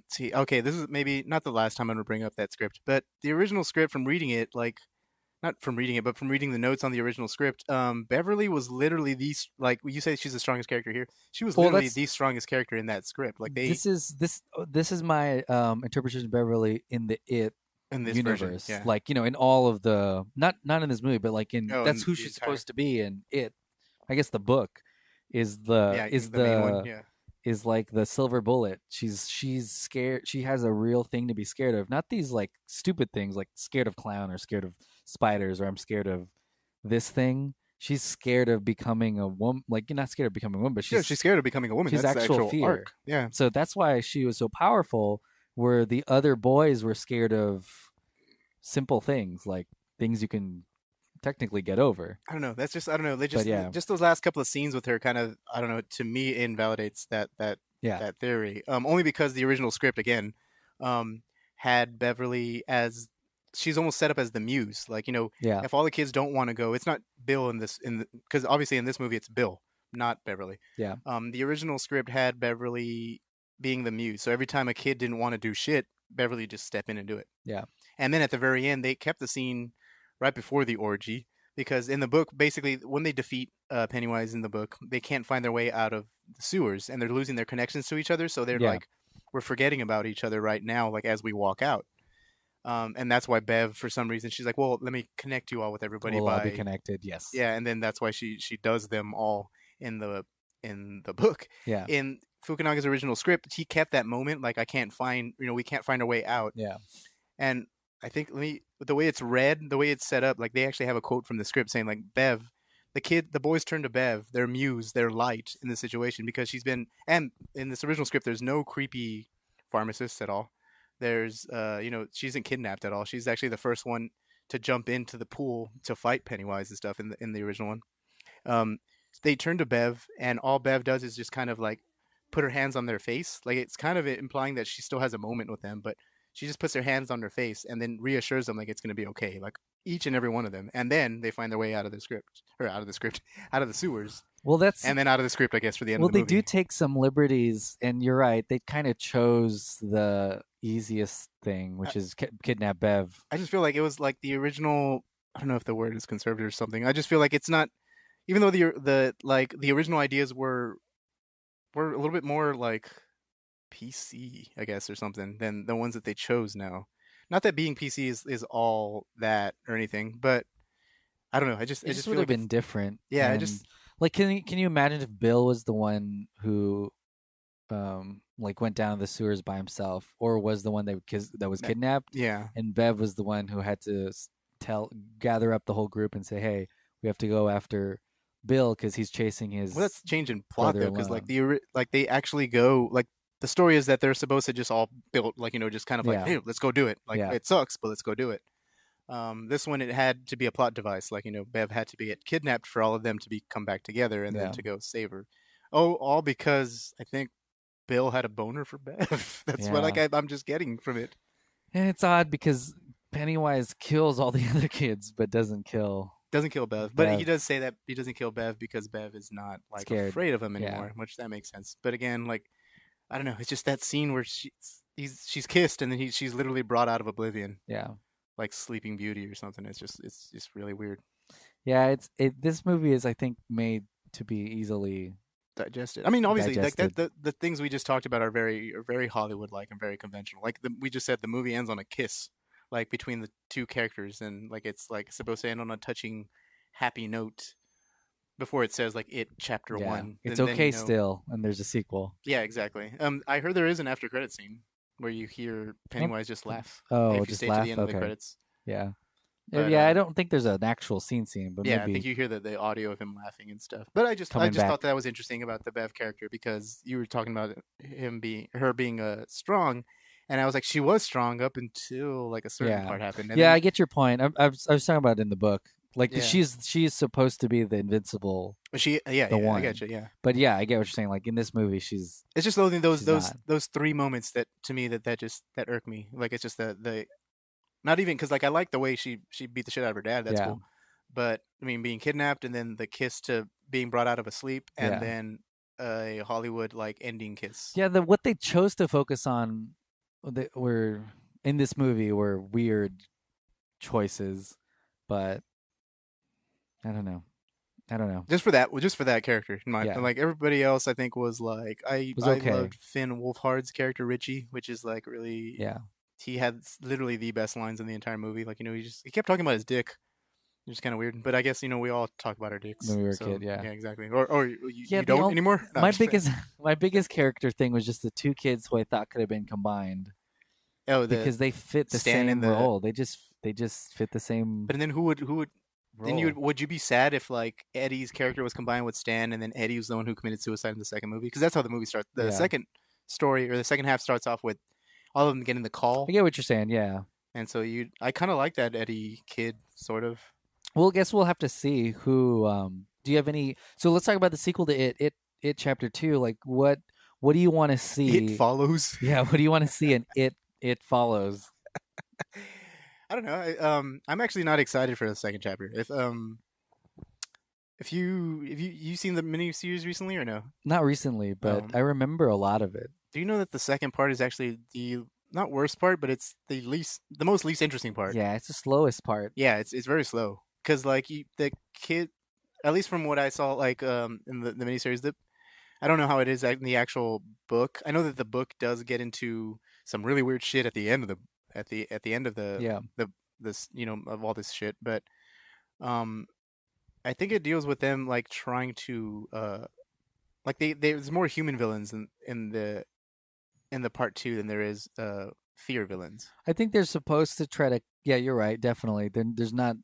see, okay, this is maybe not the last time I'm gonna bring up that script, but the original script, from reading it, like. Not from reading it, but from reading the notes on the original script, Beverly was literally like you say she's the strongest character here. She was literally the strongest character in that script. Like, this is my interpretation of Beverly in the universe. Version, yeah. Like, in all of the not in this movie, but like that's who she's supposed to be in it. I guess the book is main one, is like the silver bullet. She's scared. She has a real thing to be scared of. Not these like stupid things like scared of clown or scared of spiders or I'm scared of this thing. She's scared of becoming a woman. Like, you're not scared of becoming a woman, but she's scared of becoming a woman. She's that's actual the actual fear. Arc. Yeah. So that's why she was so powerful, where the other boys were scared of simple things like things you can technically get over. I don't know. That's just I don't know. They just yeah. just those last couple of scenes with her kind of I don't know. To me, invalidates that Yeah. theory. Only because the original script again had Beverly as she's almost set up as the muse. Like Yeah. if all the kids don't want to go, it's not Bill because obviously in this movie it's Bill, not Beverly. Yeah. The original script had Beverly being the muse. So every time a kid didn't want to do shit, Beverly would just step in and do it. Yeah. And then at the very end, they kept the scene right before the orgy because in the book, basically, when they defeat Pennywise in the book, they can't find their way out of the sewers and they're losing their connections to each other. So they're like, we're forgetting about each other right now, like as we walk out. And that's why Bev, for some reason, she's like, well, let me connect you all with everybody. We'll all be connected. Yes. Yeah. And then that's why she does them all in the book. Yeah. In Fukunaga's original script, he kept that moment like we can't find our way out. Yeah. And I think the way it's read, the way it's set up, like they actually have a quote from the script saying like Bev, the boys turn to Bev, their muse, their light in this situation because she's been, and in this original script, there's no creepy pharmacist at all. There's, she isn't kidnapped at all. She's actually the first one to jump into the pool to fight Pennywise and stuff in the original one. They turn to Bev, and all Bev does is just kind of like put her hands on their face. Like it's kind of implying that she still has a moment with them, but she just puts her hands on their face and then reassures them like it's going to be okay. Like each and every one of them. And then they find their way out of the sewers. Well, and then out of the script, I guess, for the end of the movie. movie. Well, they do take some liberties, and you're right. They kind of chose the easiest thing, which is kidnap Bev. I just feel like it was like the original. I don't know if the word is conservative or something. I just feel like it's not. Even though the original ideas were a little bit more like PC, I guess, or something than the ones that they chose now. Not that being PC is all that or anything, but I don't know. I just would feel have like been different. Yeah, and, like can you imagine if Bill was the one who went down the sewers by himself, or was the one that was kidnapped? Yeah, and Bev was the one who had to gather up the whole group and say, "Hey, we have to go after Bill because he's chasing his." Well, that's changing plot though, because they actually go like. The story is that they're supposed to just all build just kind of like, hey, let's go do it. Like it sucks, but let's go do it. This one, it had to be a plot device. Like, Bev had to be kidnapped for all of them to come back together and then to go save her. Oh, all because I think Bill had a boner for Bev. That's what I'm just getting from it. And it's odd because Pennywise kills all the other kids, but doesn't kill Bev. But he does say that he doesn't kill Bev because Bev is not scared. Afraid of him anymore, which that makes sense. But again, like, I don't know. It's just that scene where she's kissed and then she's literally brought out of oblivion. Yeah, like Sleeping Beauty or something. It's just really weird. Yeah, this movie is, I think, made to be easily digested. I mean, obviously, like the things we just talked about are very Hollywood-like and very conventional. Like we just said, the movie ends on a kiss, like between the two characters, and like it's like supposed to end on a touching, happy note. Before it says like It Chapter 1. It's okay still, and there's a sequel. Yeah, exactly. I heard there is an after credit scene where you hear Pennywise just laugh. Oh, if you just stay laugh. To the end of the credits. Yeah. But, I don't think there's an actual scene, but yeah, maybe. I think you hear the audio of him laughing and stuff. But I just thought that was interesting about the Bev character because you were talking about her being strong, and I was like, she was strong up until like a certain part happened. And I get your point. I was talking about it in the book. Like she's supposed to be the invincible. One. I get you. Yeah, but I get what you're saying. Like in this movie, it's just those three moments that to me that irk me. Like it's just the not even because like I like the way she beat the shit out of her dad. That's cool. But I mean, being kidnapped and then the kiss to being brought out of a sleep and then a Hollywood like ending kiss. Yeah, what they chose to focus on were in this movie were weird choices, but. I don't know. Just for that character, like everybody else, I think was like I loved Finn Wolfhard's character Richie, which is like really He had literally the best lines in the entire movie. Like he kept talking about his dick, which is kind of weird. But I guess we all talk about our dicks when we were a kid. Yeah, exactly. Or you don't anymore. No, my biggest character thing was just the two kids who I thought could have been combined. Oh, because they fit the same role. They just fit the same. But then who would? Then would you be sad if like Eddie's character was combined with Stan and then Eddie was the one who committed suicide in the second movie? Because that's how the movie starts. The second story or the second half starts off with all of them getting the call. I get what you're saying, yeah. And so I kind of like that Eddie kid, sort of. Well, I guess we'll have to see who. Do you have any? So let's talk about the sequel to It Chapter 2. Like, what do you want to It see? follows. Yeah, what do you want to see in It Follows? I don't know. I'm actually not excited for the second chapter. If you seen the miniseries recently or no? Not recently, but I remember a lot of it. Do you know that the second part is actually the not worst part, but it's the most least interesting part? Yeah, it's the slowest part. Yeah, it's very slow because like the kid, at least from what I saw, like in the miniseries, I don't know how it is in the actual book. I know that the book does get into some really weird shit at the end of the end of this of all this shit, but I think it deals with them like trying to like there's more human villains in the part 2 than there is fear villains. I think they're supposed to try to. Yeah, you're right. Definitely. There's not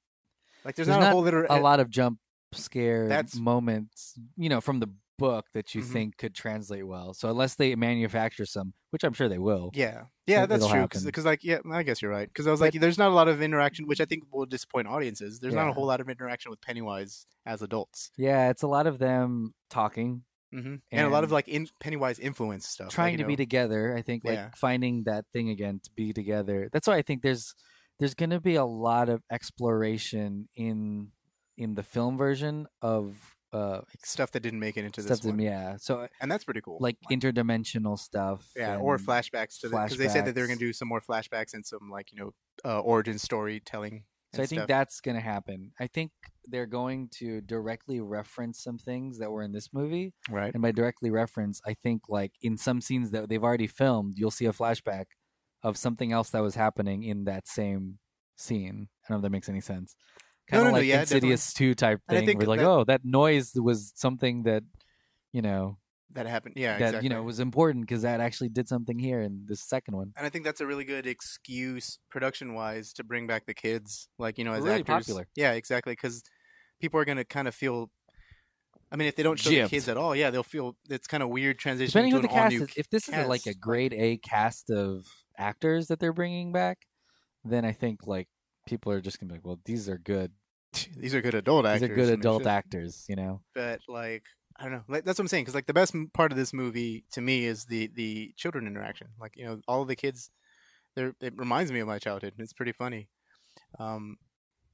a lot of jump scare moments, from the book that you think could translate well. So unless they manufacture some, which I'm sure they will. Yeah, that's true. Because like, yeah, I guess you're right. Because I was like, there's not a lot of interaction, which I think will disappoint audiences. There's not a whole lot of interaction with Pennywise as adults. Yeah, it's a lot of them talking. Mm-hmm. And a lot of like Pennywise influence stuff, trying to be together. I think finding that thing again to be together. That's why I think there's going to be a lot of exploration in the film version of stuff that didn't make it into this one. Yeah, so and that's pretty cool. Like interdimensional stuff. Yeah, or flashbacks to because they said that they're going to do some more flashbacks and some like origin storytelling. So I think that's going to happen. I think they're going to directly reference some things that were in this movie. Right. And by directly reference, I think like in some scenes that they've already filmed, you'll see a flashback of something else that was happening in that same scene. I don't know if that makes any sense. Kind of like Insidious 2 type thing. Where like, oh, that noise was something that, that happened. Yeah, that exactly. Was important because that actually did something here in the second one. And I think that's a really good excuse, production-wise, to bring back the kids, like as really actors. Popular. Yeah, exactly, because people are going to kind of feel. I mean, if they don't show the kids at all, they'll feel it's kind of weird transitioning. Depending to who the cast is, if this cast, is like a grade A cast of actors that they're bringing back, then I think like people are just gonna be like, well, these are good. These are good adult actors. These are good adult actors, But like, I don't know. Like, that's what I'm saying. Because like the best part of this movie to me is the children interaction. Like all of the kids, it reminds me of my childhood. It's pretty funny.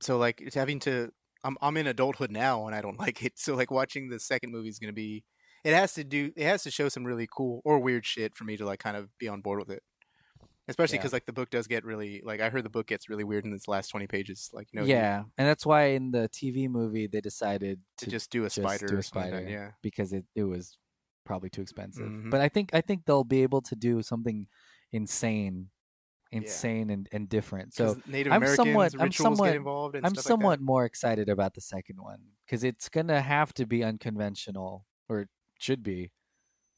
So like it's having to. I'm in adulthood now and I don't like it. So like watching the second movie is gonna be. It has to show some really cool or weird shit for me to like kind of be on board with it. Especially because like the book does get really like I heard the book gets really weird in its last 20 pages. Like and that's why in the TV movie they decided to just do a spider. Yeah, because it was probably too expensive. Mm-hmm. But I think they'll be able to do something insane and different. So Native Americans rituals get involved. And I'm stuff somewhat like more excited about the second one because it's gonna have to be unconventional, or it should be,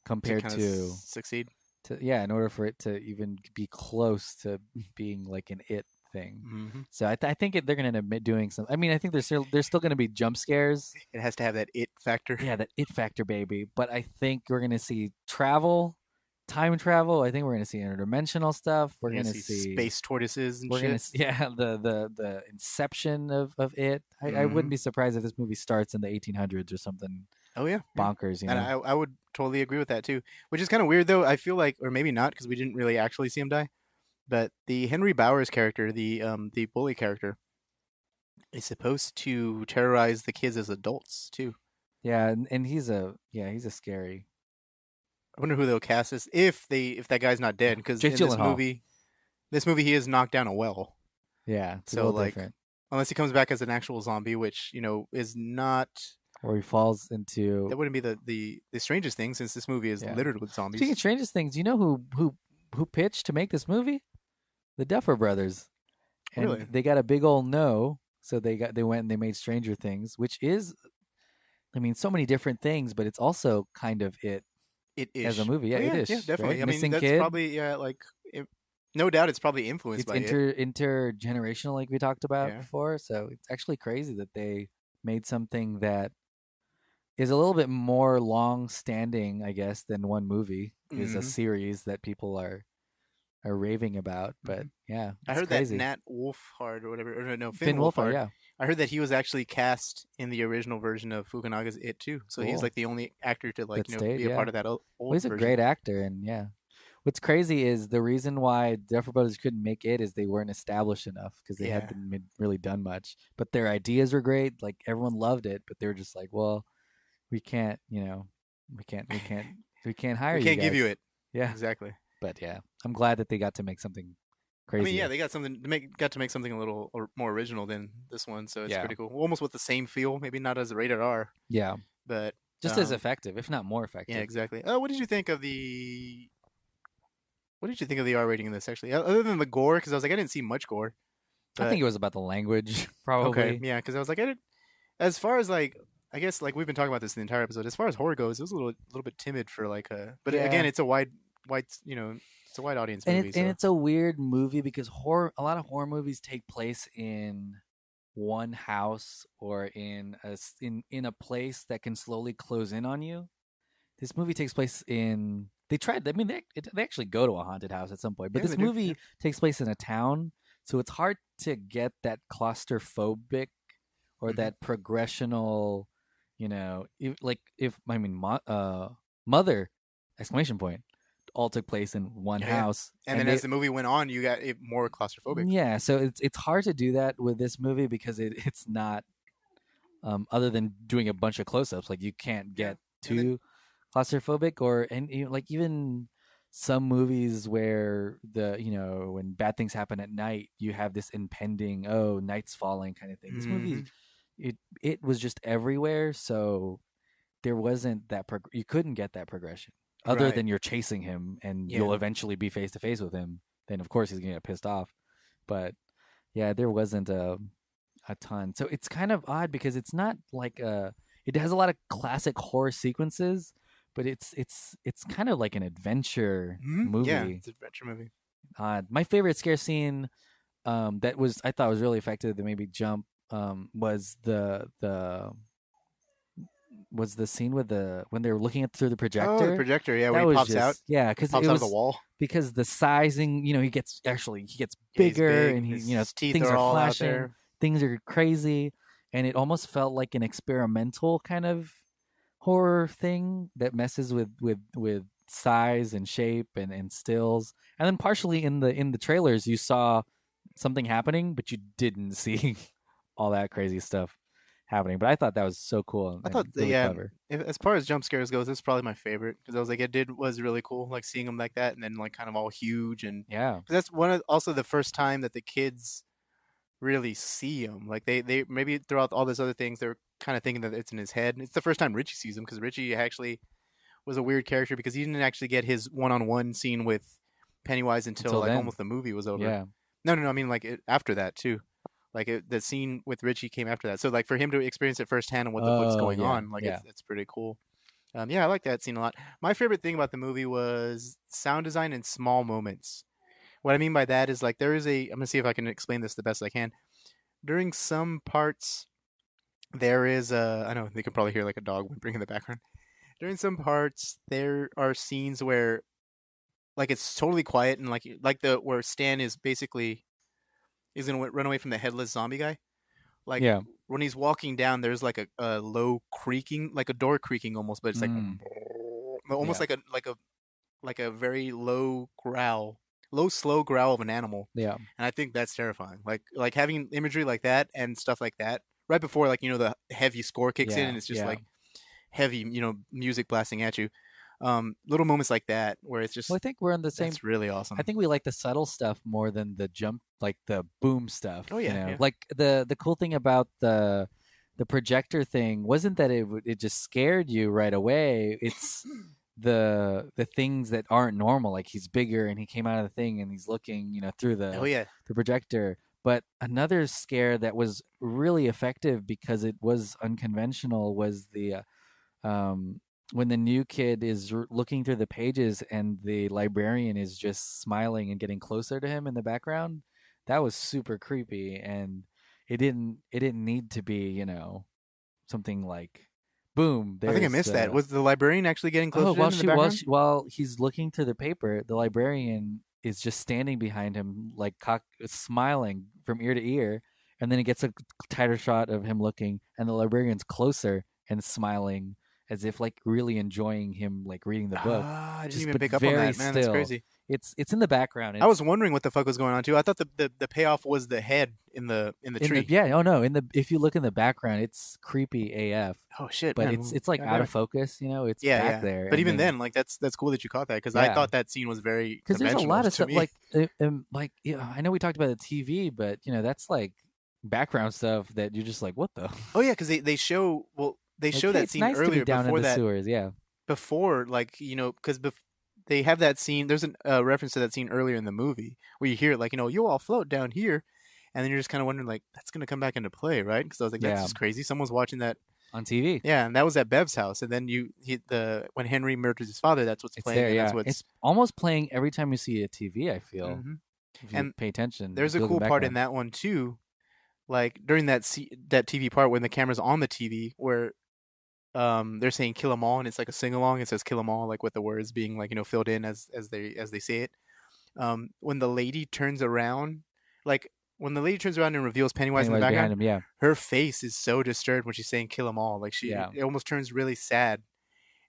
compared to succeed. In order for it to even be close to being like an It thing. Mm-hmm. So I think they're going to end up doing some. I mean, I think there's still going to be jump scares. It has to have that It factor. Yeah, that It factor, baby. But I think we're going to see time travel. I think we're going to see interdimensional stuff. We're going to see space tortoises and we're shit. Gonna see, the inception of it. I wouldn't be surprised if this movie starts in the 1800s or something. Oh yeah, bonkers. And I would totally agree with that too. Which is kind of weird though. I feel like, or maybe not, because we didn't really actually see him die. But the Henry Bowers character, the bully character, is supposed to terrorize the kids as adults too. Yeah, and he's a scary. I wonder who they'll cast as if that guy's not dead, because in this movie he is knocked down a well. Yeah, so like different. Unless he comes back as an actual zombie, which is not. Or he falls into. That wouldn't be the strangest thing, since this movie is littered with zombies. Speaking of strangest things, you know who pitched to make this movie? The Duffer Brothers. And really? They got a big old no, so they went and they made Stranger Things, which is, I mean, so many different things, but it's also kind of it as a movie. Yeah, it is. Yeah, definitely. Right? I mean, Missing that's Kid. Probably no doubt it's probably influenced by it. Intergenerational, like we talked about before. So it's actually crazy that they made something that is a little bit more long-standing, I guess, than one movie. Is a series that people are are raving about. But yeah, I it's heard crazy. that Nat Wolfhard or whatever, or no, Finn Finn Wolfhard, Wolfhard. yeah. I heard that he was actually cast in the original version of Fukunaga's It too. So he's Cool. like the only actor to like That stayed, be a yeah. part of that old Well, he's a version. great actor, and yeah. What's crazy is the reason why Duffer Brothers couldn't make it is they weren't established enough because they hadn't really done much. But their ideas were great. Like everyone loved it, but they were just like, well, we can't, we can't hire We you. can't give guys. you it. Yeah, Exactly. but yeah, I'm glad that they got to make something crazy. I mean, yeah, they got to make something a little more original than this one, so it's pretty cool. Almost with the same feel, maybe not as a rated R. Yeah, but just as effective, if not more effective. Yeah, exactly. What did you think of the R rating in this? Actually, other than the gore, because I was like, I didn't see much gore. I think it was about the language, probably. Okay, yeah, because I was like, as far as like, I guess like we've been talking about this the entire episode. As far as horror goes, it was a little bit timid for like a. But again, it's a wide, it's a wide audience movie. And it's a weird movie because a lot of horror movies take place in one house or in a place that can slowly close in on you. This movie takes place in. They actually go to a haunted house at some point, but this movie takes place in a town, so it's hard to get that claustrophobic or that progressional, Mother, exclamation point, all took place in one house. And then as the movie went on, you got it more claustrophobic. Yeah, so it's hard to do that with this movie because it's not, other than doing a bunch of close-ups, like you can't get too claustrophobic even some movies where when bad things happen at night, you have this impending night's falling kind of thing. This movie, it was just everywhere, so there wasn't that you couldn't get that progression other than you're chasing him and you'll eventually be face to face with him. Then of course he's gonna get pissed off, but yeah, there wasn't a ton. So it's kind of odd because it's not like it has a lot of classic horror sequences, but it's kind of like an adventure movie. Yeah, it's an adventure movie. My favorite scare scene I thought was really effective that made me jump was the scene with when they were looking through the projector. Oh, the projector, yeah, where he pops out. Yeah, because pops out of the wall. Because the sizing, he gets bigger, and his teeth things are all flashing, out there. Things are crazy, and it almost felt like an experimental kind of horror thing that messes with size and shape and stills. And then partially in the trailers you saw something happening, but you didn't see all that crazy stuff happening. But I thought that was so cool. I thought really clever. As far as jump scares goes, it's probably my favorite because I was like, was really cool, like seeing them like that, and then like kind of all huge, and that's also the first time that the kids really see him. Like they maybe throughout all these other things, they're kind of thinking that it's in his head. It's the first time Richie sees him because Richie actually was a weird character because he didn't actually get his one-on-one scene with Pennywise until like almost the movie was over. Yeah. No. I mean like after that too. Like the scene with Richie came after that. So like for him to experience it firsthand and what's going on, like it's pretty cool. I like that scene a lot. My favorite thing about the movie was sound design and small moments. What I mean by that is like I'm gonna see if I can explain this the best I can. During some parts, there is I know they can probably hear like a dog whimpering in the background. During some parts, there are scenes where like it's totally quiet and where Stan is basically gonna run away from the headless zombie guy. Like when he's walking down, there's like a low creaking, like a door creaking almost, but it's like almost like a very low slow growl of an animal. Yeah. And I think that's terrifying. Like having imagery like that and stuff like that right before the heavy score kicks in and it's just like heavy, music blasting at you. Little moments like that where it's just. Well, I think we're on the same. It's really awesome. I think we like the subtle stuff more than the jump, like the boom stuff. Oh yeah, yeah. Like the cool thing about the projector thing wasn't that it just scared you right away. It's the things that aren't normal. Like he's bigger and he came out of the thing and he's looking, through the projector. But another scare that was really effective because it was unconventional was the when the new kid is looking through the pages and the librarian is just smiling and getting closer to him in the background. That was super creepy, and it didn't need to be, something like boom. I think I missed that. Was the librarian actually getting closer to him in the background? While he's looking through the paper, the librarian is just standing behind him, like smiling from ear to ear, and then it gets a tighter shot of him looking, and the librarian's closer and smiling, as if like really enjoying him, like reading the book. I didn't Just even but pick up on very that, man. That's still. crazy. It's in the background. I was wondering what the fuck was going on too. I thought the payoff was the head in the tree. If you look in the background, it's creepy AF. Oh shit, But man. it's like out of focus, it's back there. But even then, like that's cool that you caught that, because I thought that scene was very because there's a lot of stuff me. like I know we talked about the TV, but that's like background stuff that you're just like, what the? Oh yeah, because they show that scene nice earlier to be down before in the that sewers, before, like, because they have that scene. There's a reference to that scene earlier in the movie where you hear it, like, you all float down here, and then you're just kind of wondering, like, that's gonna come back into play, right? Because I was like, that's just crazy. Someone's watching that on TV. Yeah, and that was at Bev's house, and then when Henry murders his father, that's what's playing. There, that's it's almost playing every time you see a TV. I feel, if you and pay attention. There's a cool part in that one too, like during that TV part when the camera's on the TV, where they're saying "kill 'em all," and it's like a sing along. It says "kill 'em all," like with the words being like filled in as they say it. When the lady turns around, and reveals Pennywise in the background, behind him, her face is so disturbed when she's saying "kill 'em all." Like it almost turns really sad,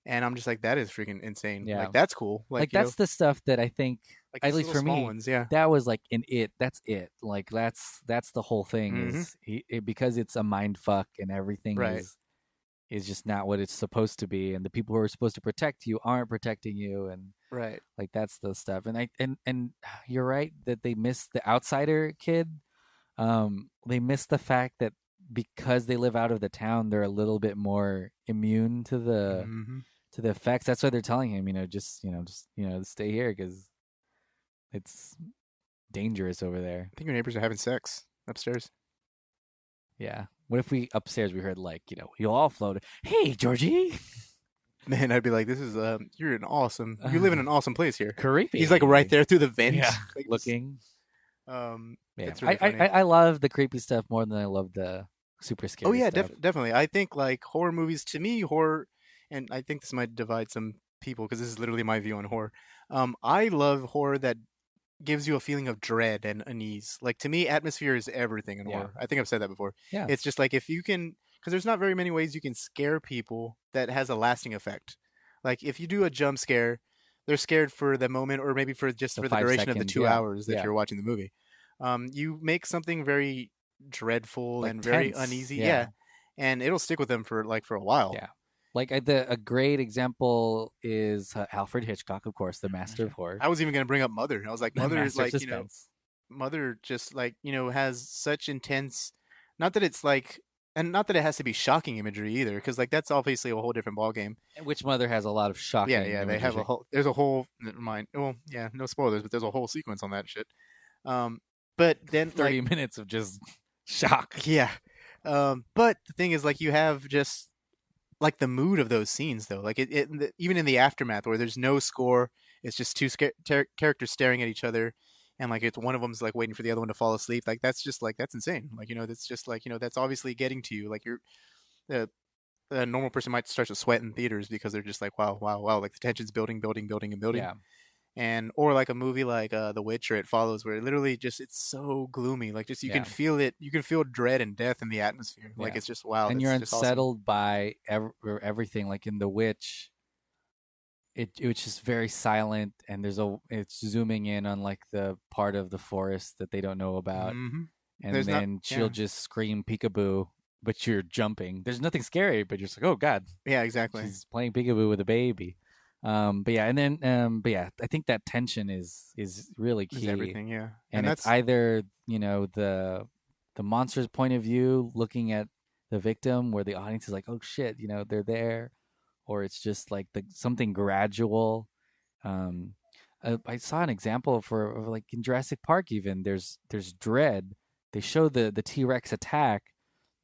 and I'm just like, that is freaking insane. Yeah, like that's cool. Like that's the stuff that I think, like at least for me, ones, that was like that's it. Like that's the whole thing because it's a mind fuck and everything is just not what it's supposed to be, and the people who are supposed to protect you aren't protecting you, and like that's the stuff. And and you're right that they missed the outsider kid. They missed the fact that because they live out of the town, they're a little bit more immune to the effects. That's why they're telling him, just stay here because it's dangerous over there. I think your neighbors are having sex upstairs. Yeah. What if upstairs we heard you'll all float? Hey, Georgie. Man, I'd be like, this is you live in an awesome place here. Creepy. He's like right there through the vent, looking. It's really funny. I love the creepy stuff more than I love the super scary. Oh yeah, stuff. definitely. I think like horror movies, to me, and I think this might divide some people because this is literally my view on horror. I love horror that gives you a feeling of dread and unease. Like to me, atmosphere is everything in horror. I think I've said that before. Yeah. It's just like if you can, because there's not very many ways you can scare people that has a lasting effect. Like if you do a jump scare, they're scared for the moment or maybe for the duration of the 2 hours that you're watching the movie. You make something very dreadful and very uneasy. And it'll stick with them for a while. Yeah. Like a great example is Alfred Hitchcock, of course, the master of horror. I was even going to bring up Mother. I was like, Mother is like, Mother just like, has such intense, not that it's like, and not that it has to be shocking imagery either, because like that's obviously a whole different ballgame. Which Mother has a lot of shocking imagery. They have there's a whole, never mind. Well, no spoilers, but there's a whole sequence on that shit. But then 30 minutes of just shock. Yeah. But the thing is, like, you have just like the mood of those scenes, though. Like even in the aftermath, where there's no score, it's just two characters staring at each other, and like it's one of them's like waiting for the other one to fall asleep. Like that's just like that's insane. Like that's just like that's obviously getting to you. Like the normal person might start to sweat in theaters because they're just like wow. Like the tension's building. Yeah. And or like a movie like The Witch or It Follows, where literally just it's so gloomy, like just you can feel it, you can feel dread and death in the atmosphere. Like it's just wow, and you're unsettled by everything. Like in The Witch, it's just very silent, and it's zooming in on like the part of the forest that they don't know about, and she'll just scream peekaboo, but you're jumping. There's nothing scary, but you're just like, oh god, yeah, exactly. She's playing peekaboo with a baby. I think that tension is really key. It's everything, yeah. And it's either the monster's point of view looking at the victim, where the audience is like, oh shit, they're there, or it's just like something gradual. I saw an example for like in Jurassic Park. Even there's dread. They show the T-Rex attack,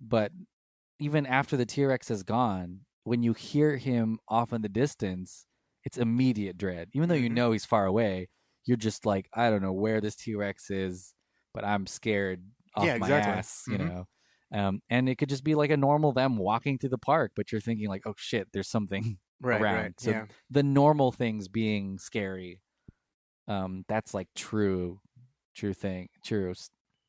but even after the T-Rex is gone, when you hear him off in the distance, it's immediate dread. Even though he's far away, you're just like, I don't know where this T-Rex is, but I'm scared off my ass, and it could just be like a normal them walking through the park, but you're thinking like, oh shit, there's something around. So the normal things being scary That's like true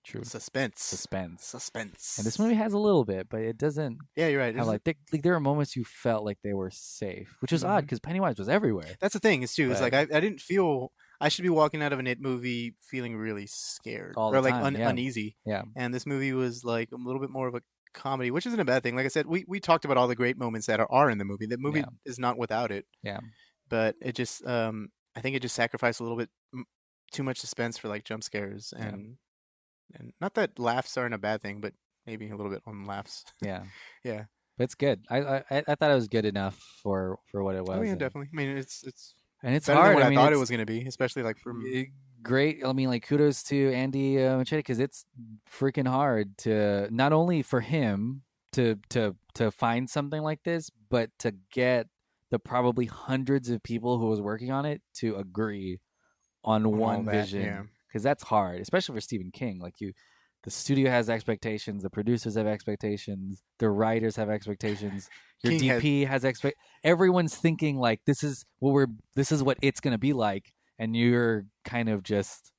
Suspense. And this movie has a little bit, but it doesn't. Yeah, you're right. Have, like there are moments you felt like they were safe, which was odd because Pennywise was everywhere. That's the thing, is too. It's But- like I didn't feel I should be walking out of an It movie feeling really scared All or the like time, yeah. uneasy. Yeah. And this movie was like a little bit more of a comedy, which isn't a bad thing. Like I said, we talked about all the great moments that are in the movie. The movie is not without it. Yeah. But it just I think it just sacrificed a little bit too much suspense for like jump scares and not that laughs aren't a bad thing, but maybe a little bit on laughs. Yeah. Yeah. But it's good. I thought it was good enough for what it was. Oh yeah, and, definitely. I mean, it's and it's better hard. than what I thought it it's- was going to be, especially like for great. I mean, like kudos to Andy Muschietti because it's freaking hard to not only for him to find something like this, but to get the probably hundreds of people who was working on it to agree on one vision. Because that's hard, especially for Stephen King. Like the studio has expectations, the producers have expectations, the writers have expectations. Your King DP has everyone's thinking like this is what it's gonna be like, and you're kind of just,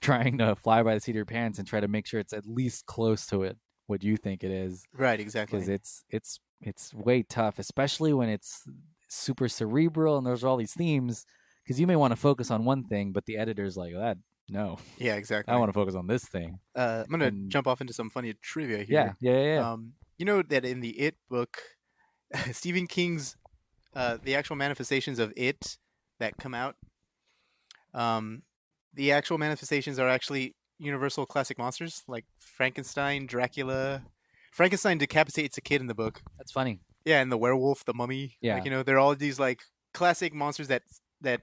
trying to fly by the seat of your pants and try to make sure it's at least close to what you think it is. Right, exactly. Because it's way tough, especially when it's super cerebral and there's all these themes. Because you may want to focus on one thing, but the editor's like, that no. Yeah, exactly. I want to focus on this thing. I'm gonna jump off into some funny trivia here. Yeah. You know that in the It book, Stephen King's the actual manifestations of It that come out, the actual manifestations are actually universal classic monsters like Frankenstein, Dracula. Frankenstein decapitates a kid in the book. That's funny. Yeah, and the werewolf, the mummy. Yeah. Like, they're all these like classic monsters that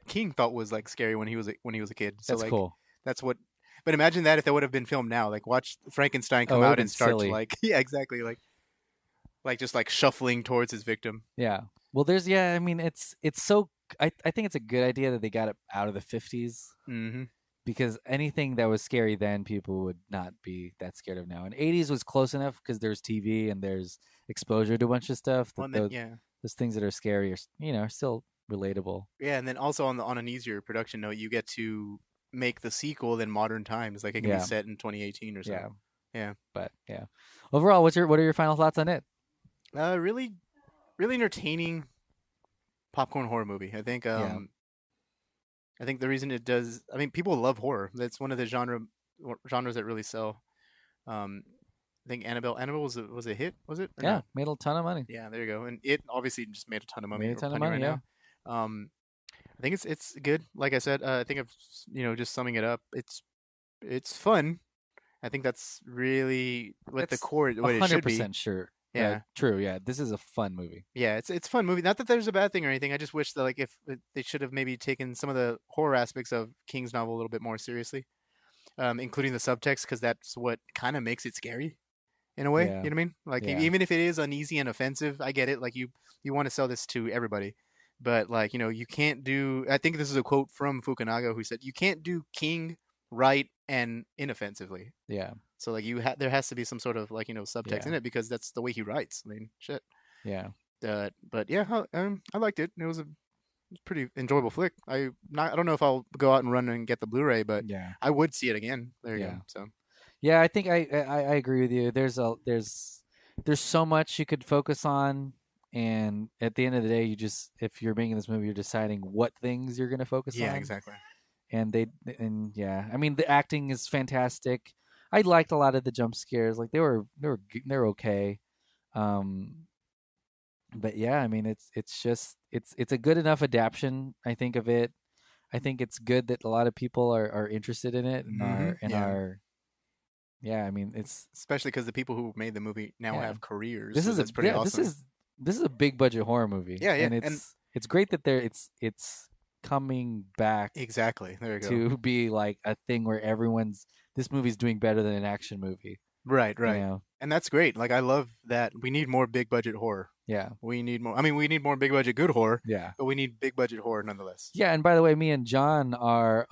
King thought was like scary when he was a kid. So That's like, cool. That's what. But imagine that if that would have been filmed now. Like, watch Frankenstein come out and start to like, yeah, exactly, like just like shuffling towards his victim. Yeah. Well, I mean, it's so. I think it's a good idea that they got it out of the 50s. Mm-hmm. Because anything that was scary then, people would not be that scared of now. And 80s was close enough because there's TV and there's exposure to a bunch of stuff. Those things that are scary are still relatable. Yeah, and then also on an easier production note, you get to make the sequel in modern times. Like it can be set in 2018 or something. Yeah. But yeah. Overall, what are your final thoughts on it? Really, really entertaining popcorn horror movie. I think. I think the reason it does, I mean, people love horror. That's one of the genres that really sell. I think Annabelle was a hit, was it? Yeah, not? Made a ton of money. Yeah, there you go. And it obviously just made a ton of money. Made a ton of money, right now. I think it's good. Like I said, I think just summing it up, it's fun. I think that's really what the core, what it should be. 100% sure. Yeah, true. Yeah, this is a fun movie. Yeah, it's a fun movie. Not that there's a bad thing or anything. I just wish that if they should have maybe taken some of the horror aspects of King's novel a little bit more seriously, including the subtext, because that's what kind of makes it scary, in a way. Yeah. You know what I mean? Like even if it is uneasy and offensive, I get it. Like you want to sell this to everybody, but like you can't do. I think this is a quote from Fukunaga who said, "You can't do King right and inoffensively." Yeah. So like there has to be some sort of subtext in it because that's the way he writes. I mean, shit. Yeah. But yeah, I liked it. It was a pretty enjoyable flick. I don't know if I'll go out and run and get the Blu-ray, but I would see it again. There you go. So yeah, I think I agree with you. There's so much you could focus on, and at the end of the day, if you're making this movie, you're deciding what things you're going to focus on. Yeah, exactly. I mean, the acting is fantastic. I liked a lot of the jump scares. Like they're okay. But yeah, I mean, it's a good enough adaptation, I think, of it. I think it's good that a lot of people are interested in it and I mean, it's especially because the people who made the movie now have careers. This is pretty awesome. This is a big budget horror movie. Yeah, and it's great that it's coming back. Exactly. There you go. To be like a thing where this movie's doing better than an action movie. Right. And that's great. Like I love that. We need more big budget horror. Yeah. We need more. I mean, we need more big budget good horror. Yeah. But we need big budget horror nonetheless. Yeah, and by the way, me and John are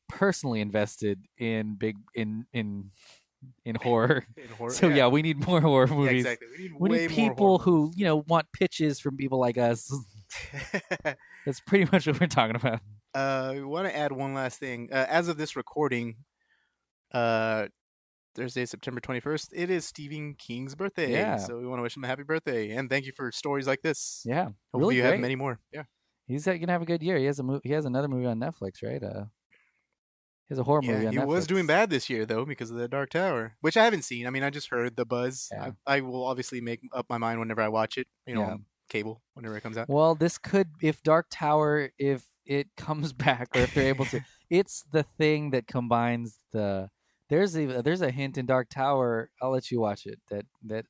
personally invested in horror. In horror. So yeah, we need more horror movies. Yeah, exactly. We need people who want pitches from people like us. That's pretty much what we're talking about. We want to add one last thing. As of this recording, Thursday, September 21st, it is Stephen King's birthday. Yeah. So we want to wish him a happy birthday. And thank you for stories like this. Yeah. Hopefully really you great. have many more. Yeah. He's gonna have a good year. He has he has another movie on Netflix, right? He has a horror movie on he Netflix. was doing bad this year, though, because of The Dark Tower, which I haven't seen. I mean, I just heard the buzz. Yeah. I will obviously make up my mind whenever I watch it, on cable, whenever it comes out. Well, this could, if Dark Tower, if it comes back, or if they're able to, it's the thing that combines the. There's a hint in Dark Tower. I'll let you watch it. That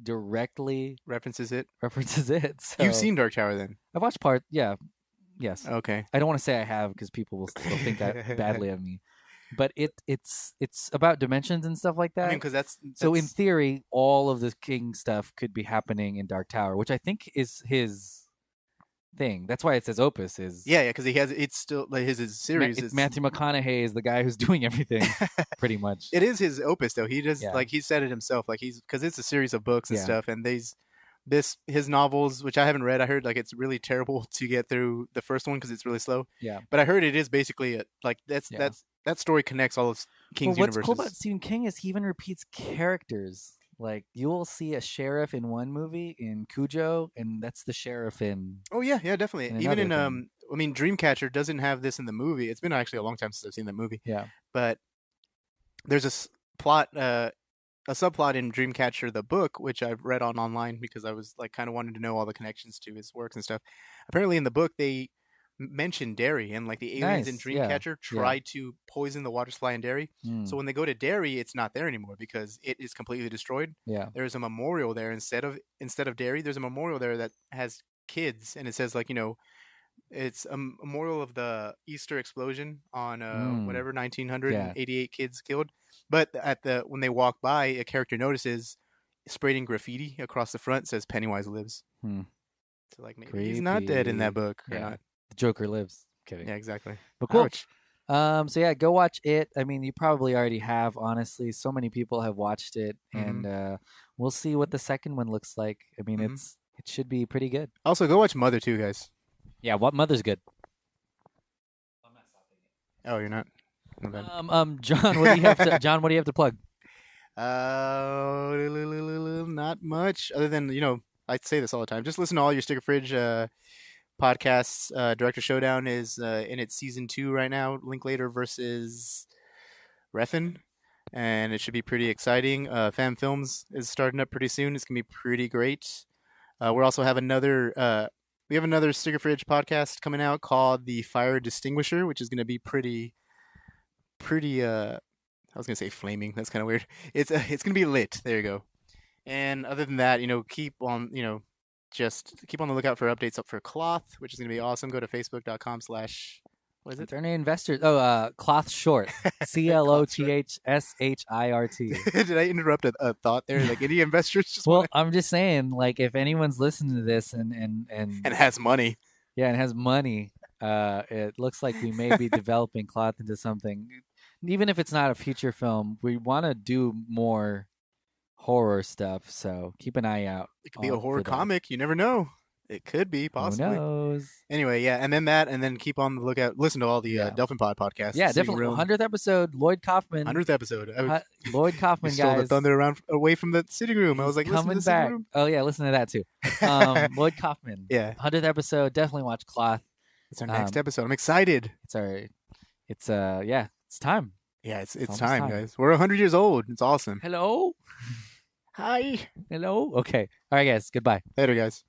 directly references it. So, you've seen Dark Tower, then? I've watched part. Yeah. Yes. Okay. I don't want to say I have because people will still think badly of me. But it's about dimensions and stuff like that. I mean, because that's so in theory, all of the King stuff could be happening in Dark Tower, which I think is his thing. That's why it says Opus is. Yeah, because he has it's still like his series. It's Matthew McConaughey is the guy who's doing everything, pretty much. It is his Opus, though. He does like he said it himself, like because it's a series of books and stuff, and his novels, which I haven't read. I heard like it's really terrible to get through the first one because it's really slow. Yeah, but I heard it is basically that story connects all of King's universes. What's cool about Stephen King is he even repeats characters. Like you will see a sheriff in one movie in Cujo, and that's the sheriff in. Oh yeah, definitely. Even in I mean, Dreamcatcher doesn't have this in the movie. It's been actually a long time since I've seen that movie. Yeah, but there's a plot, a subplot in Dreamcatcher the book, which I've read online because I was like kind of wanted to know all the connections to his works and stuff. Apparently, in the book they mention Derry, and like the aliens in Dreamcatcher try to poison the water supply in Derry. So when they go to Derry, it's not there anymore because it is completely destroyed. Yeah, there's a memorial there instead of Derry. There's a memorial there that has kids, and it says like it's a memorial of the Easter explosion on whatever 1988 kids killed. But when they walk by, a character notices sprayed in graffiti across the front says Pennywise lives. So like maybe he's not dead in that book or not. The Joker lives. Kidding. Yeah, exactly. But cool. Ouch. So yeah, go watch it. I mean, you probably already have. Honestly, so many people have watched it, and we'll see what the second one looks like. I mean, it should be pretty good. Also, go watch Mother too, guys. Yeah, what Mother's good. Oh, you're not. John, what do you have to? John, what do you have to plug? Not much other than I say this all the time. Just listen to all your Sticker Fridge podcasts. Director Showdown is in its season 2 right now. Linklater versus Refn, and it should be pretty exciting. Fam Films is starting up pretty soon. It's gonna be pretty great. We also have another. We have another Sticker Fridge podcast coming out called The Fire Distinguisher, which is going to be pretty. I was going to say flaming. That's kind of weird. It's going to be lit. There you go. And other than that, keep on, just keep on the lookout for updates up for Cloth, which is going to be awesome. Go to facebook.com/ what is it? Attorney Investors. Oh, Cloth Short. CLOTHSHIRT. Did I interrupt a thought there? Like any investors? Just I'm just saying, like if anyone's listening to this and has money. Yeah, and has money. It looks like we may be developing Cloth into something. Even if it's not a feature film, we want to do more horror stuff. So keep an eye out. It could be a horror comic. You never know. It could be, possibly. Who knows? Anyway, yeah, and then keep on the lookout. Listen to all the Delphin Pod podcasts. Yeah, definitely. 100th episode, Lloyd Kaufman. 100th episode. Lloyd Kaufman, guys. Stole the thunder away from the sitting room. I was like, coming listen to back. The room. Oh, yeah, listen to that, too. Lloyd Kaufman. Yeah. 100th episode, definitely watch Cloth. It's our next episode. I'm excited. It's time. Yeah, it's time, guys. We're 100 years old. It's awesome. Hello? Hi. Hello? Okay. All right, guys. Goodbye. Later, guys.